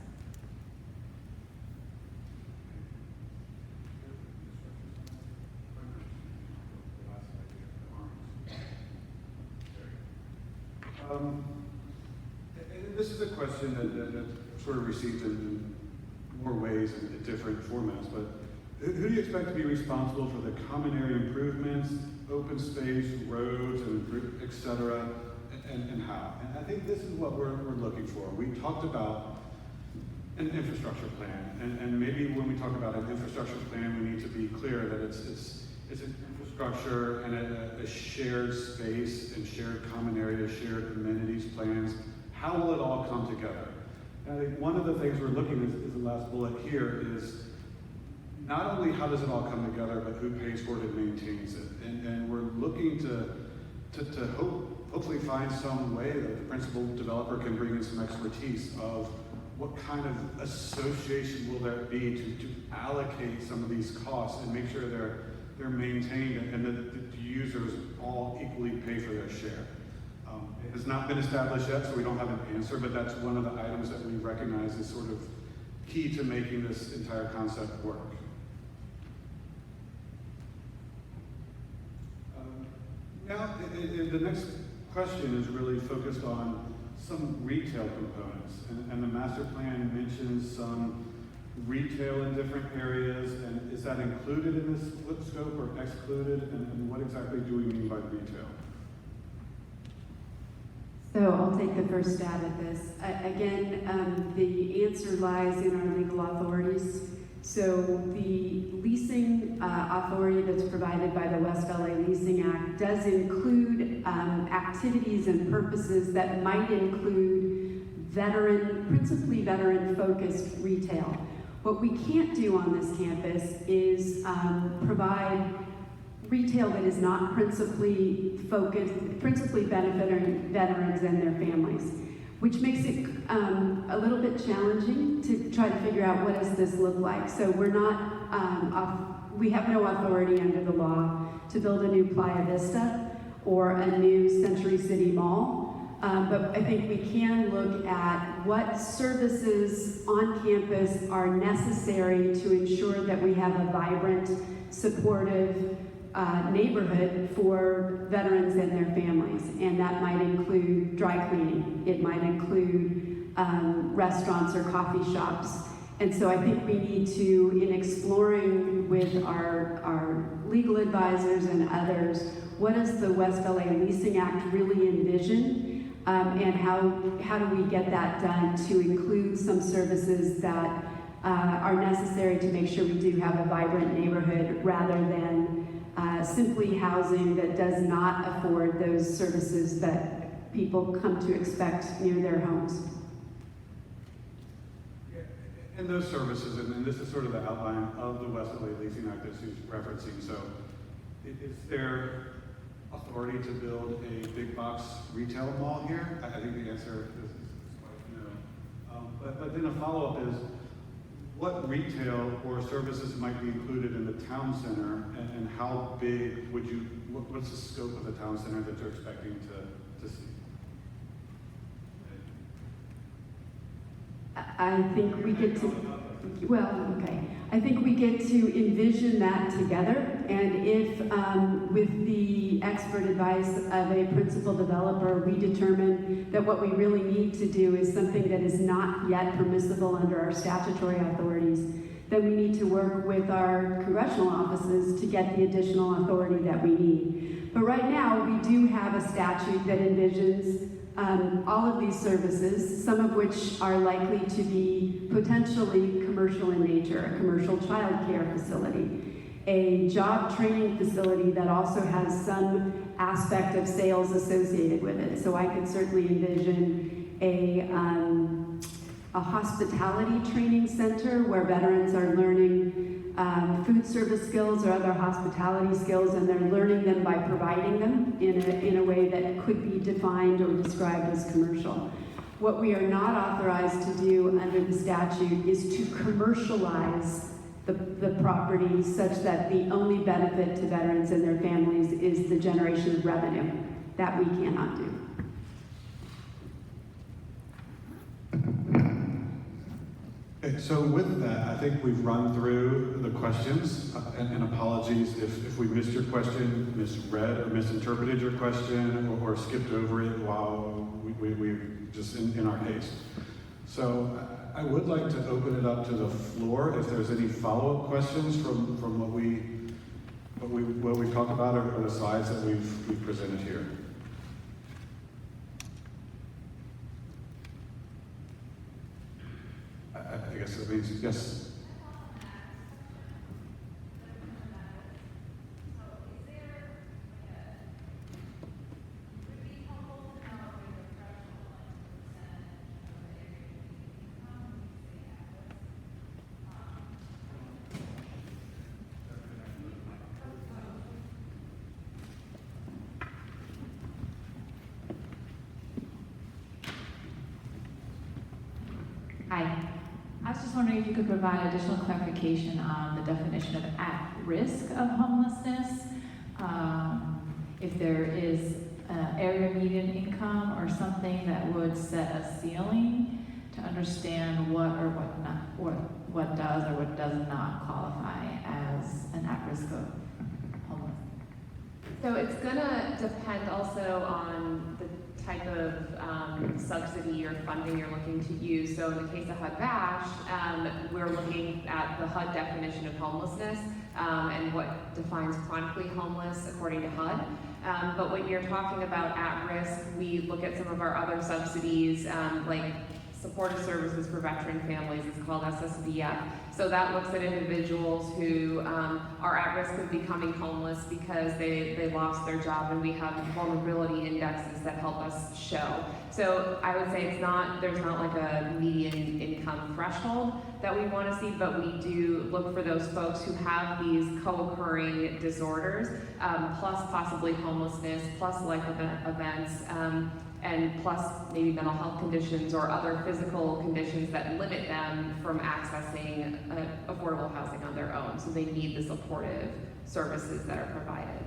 This is a question that sort of received in more ways and in different formats, but who do you expect to be responsible for the common area improvements, open space, roads, and et cetera, and how? And I think this is what we're looking for. We talked about an infrastructure plan, and maybe when we talk about an infrastructure plan, we need to be clear that it's an infrastructure and a shared space and shared common areas, shared amenities plans. How will it all come together? And I think one of the things we're looking at is the last bullet here is not only how does it all come together, but who pays for it and maintains it. And we're looking to hopefully find some way that the principal developer can bring in some expertise of what kind of association will there be to allocate some of these costs and make sure they're maintained and that the users all equally pay for their share. It has not been established yet, so we don't have an answer, but that's one of the items that we recognize is sort of key to making this entire concept work. Now, the next question is really focused on some retail components, and the master plan mentions some retail in different areas, and is that included in this split scope or excluded, and what exactly do we mean by retail? So I'll take the first stab at this. Again, the answer lies in our legal authorities. So the leasing authority that's provided by the West LA Leasing Act does include activities and purposes that might include principally veteran-focused retail. What we can't do on this campus is provide retail that is not principally benefiting veterans and their families, which makes it a little bit challenging to try to figure out what does this look like. So we're not, we have no authority under the law to build a new Playa Vista or a new Century City Mall, but I think we can look at what services on campus are necessary to ensure that we have a vibrant, supportive neighborhood for veterans and their families. And that might include dry cleaning. It might include restaurants or coffee shops. And so I think we need to, in exploring with our legal advisors and others, what does the West LA Leasing Act really envision? And how do we get that done to include some services that are necessary to make sure we do have a vibrant neighborhood rather than simply housing that does not afford those services that people come to expect near their homes. And those services, and this is sort of the outline of the West LA Leasing Act that she's referencing. So is there authority to build a big box retail mall here? I think the answer is quite no. But then a follow-up is, what retail or services might be included in the town center, and how big would you, what's the scope of the town center that you're expecting to see? I think we get to... Well, okay. I think we get to envision that together, and if, with the expert advice of a principal developer, we determine that what we really need to do is something that is not yet permissible under our statutory authorities, then we need to work with our congressional offices to get the additional authority that we need. But right now, we do have a statute that envisions all of these services, some of which are likely to be potentially commercial in nature, a commercial child care facility, a job training facility that also has some aspect of sales associated with it. So I could certainly envision a hospitality training center where veterans are learning food service skills or other hospitality skills, and they're learning them by providing them in a way that could be defined or described as commercial. What we are not authorized to do under the statute is to commercialize the property such that the only benefit to veterans and their families is the generation of revenue. That we cannot do. Okay, so with that, I think we've run through the questions, and apologies if we missed your question, misread or misinterpreted your question, or skipped over it while we just in our haste. So I would like to open it up to the floor if there's any follow-up questions from what we talked about or the slides that we've presented here. I guess it means yes. Hi. I was just wondering if you could provide additional clarification on the definition of at-risk of homelessness. If there is area median income or something that would set a ceiling to understand what or what not, what does or what does not qualify as an at-risk of homelessness. So it's gonna depend also on the type of subsidy or funding you're looking to use. So in the case of HUD-VASH, we're looking at the HUD definition of homelessness and what defines chronically homeless according to HUD. But when you're talking about at risk, we look at some of our other subsidies like supportive services for veteran families. It's called SSVF. So that looks at individuals who are at risk of becoming homeless because they lost their job, and we have vulnerability indexes that help us show. So I would say there's not like a median income threshold that we want to see, but we do look for those folks who have these co-occurring disorders, plus possibly homelessness, plus life events, and plus maybe mental health conditions or other physical conditions that limit them from accessing affordable housing on their own. So they need the supportive services that are provided.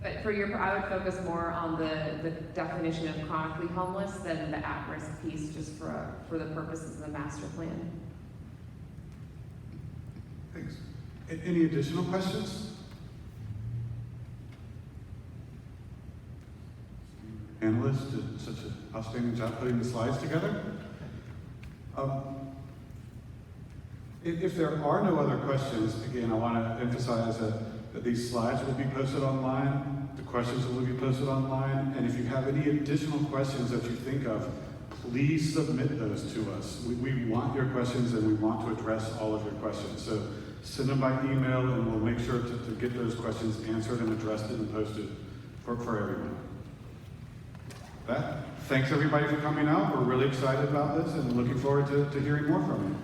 But I would focus more on the definition of chronically homeless than the at-risk piece, just for the purposes of the master plan. Thanks. Any additional questions? Analyst did such an outstanding job putting the slides together. If there are no other questions, again, I want to emphasize that these slides will be posted online, the questions will be posted online, and if you have any additional questions that you think of, please submit those to us. We want your questions, and we want to address all of your questions. So send them by email, and we'll make sure to get those questions answered and addressed and posted for everyone. Thanks everybody for coming out. We're really excited about this and looking forward to hearing more from you.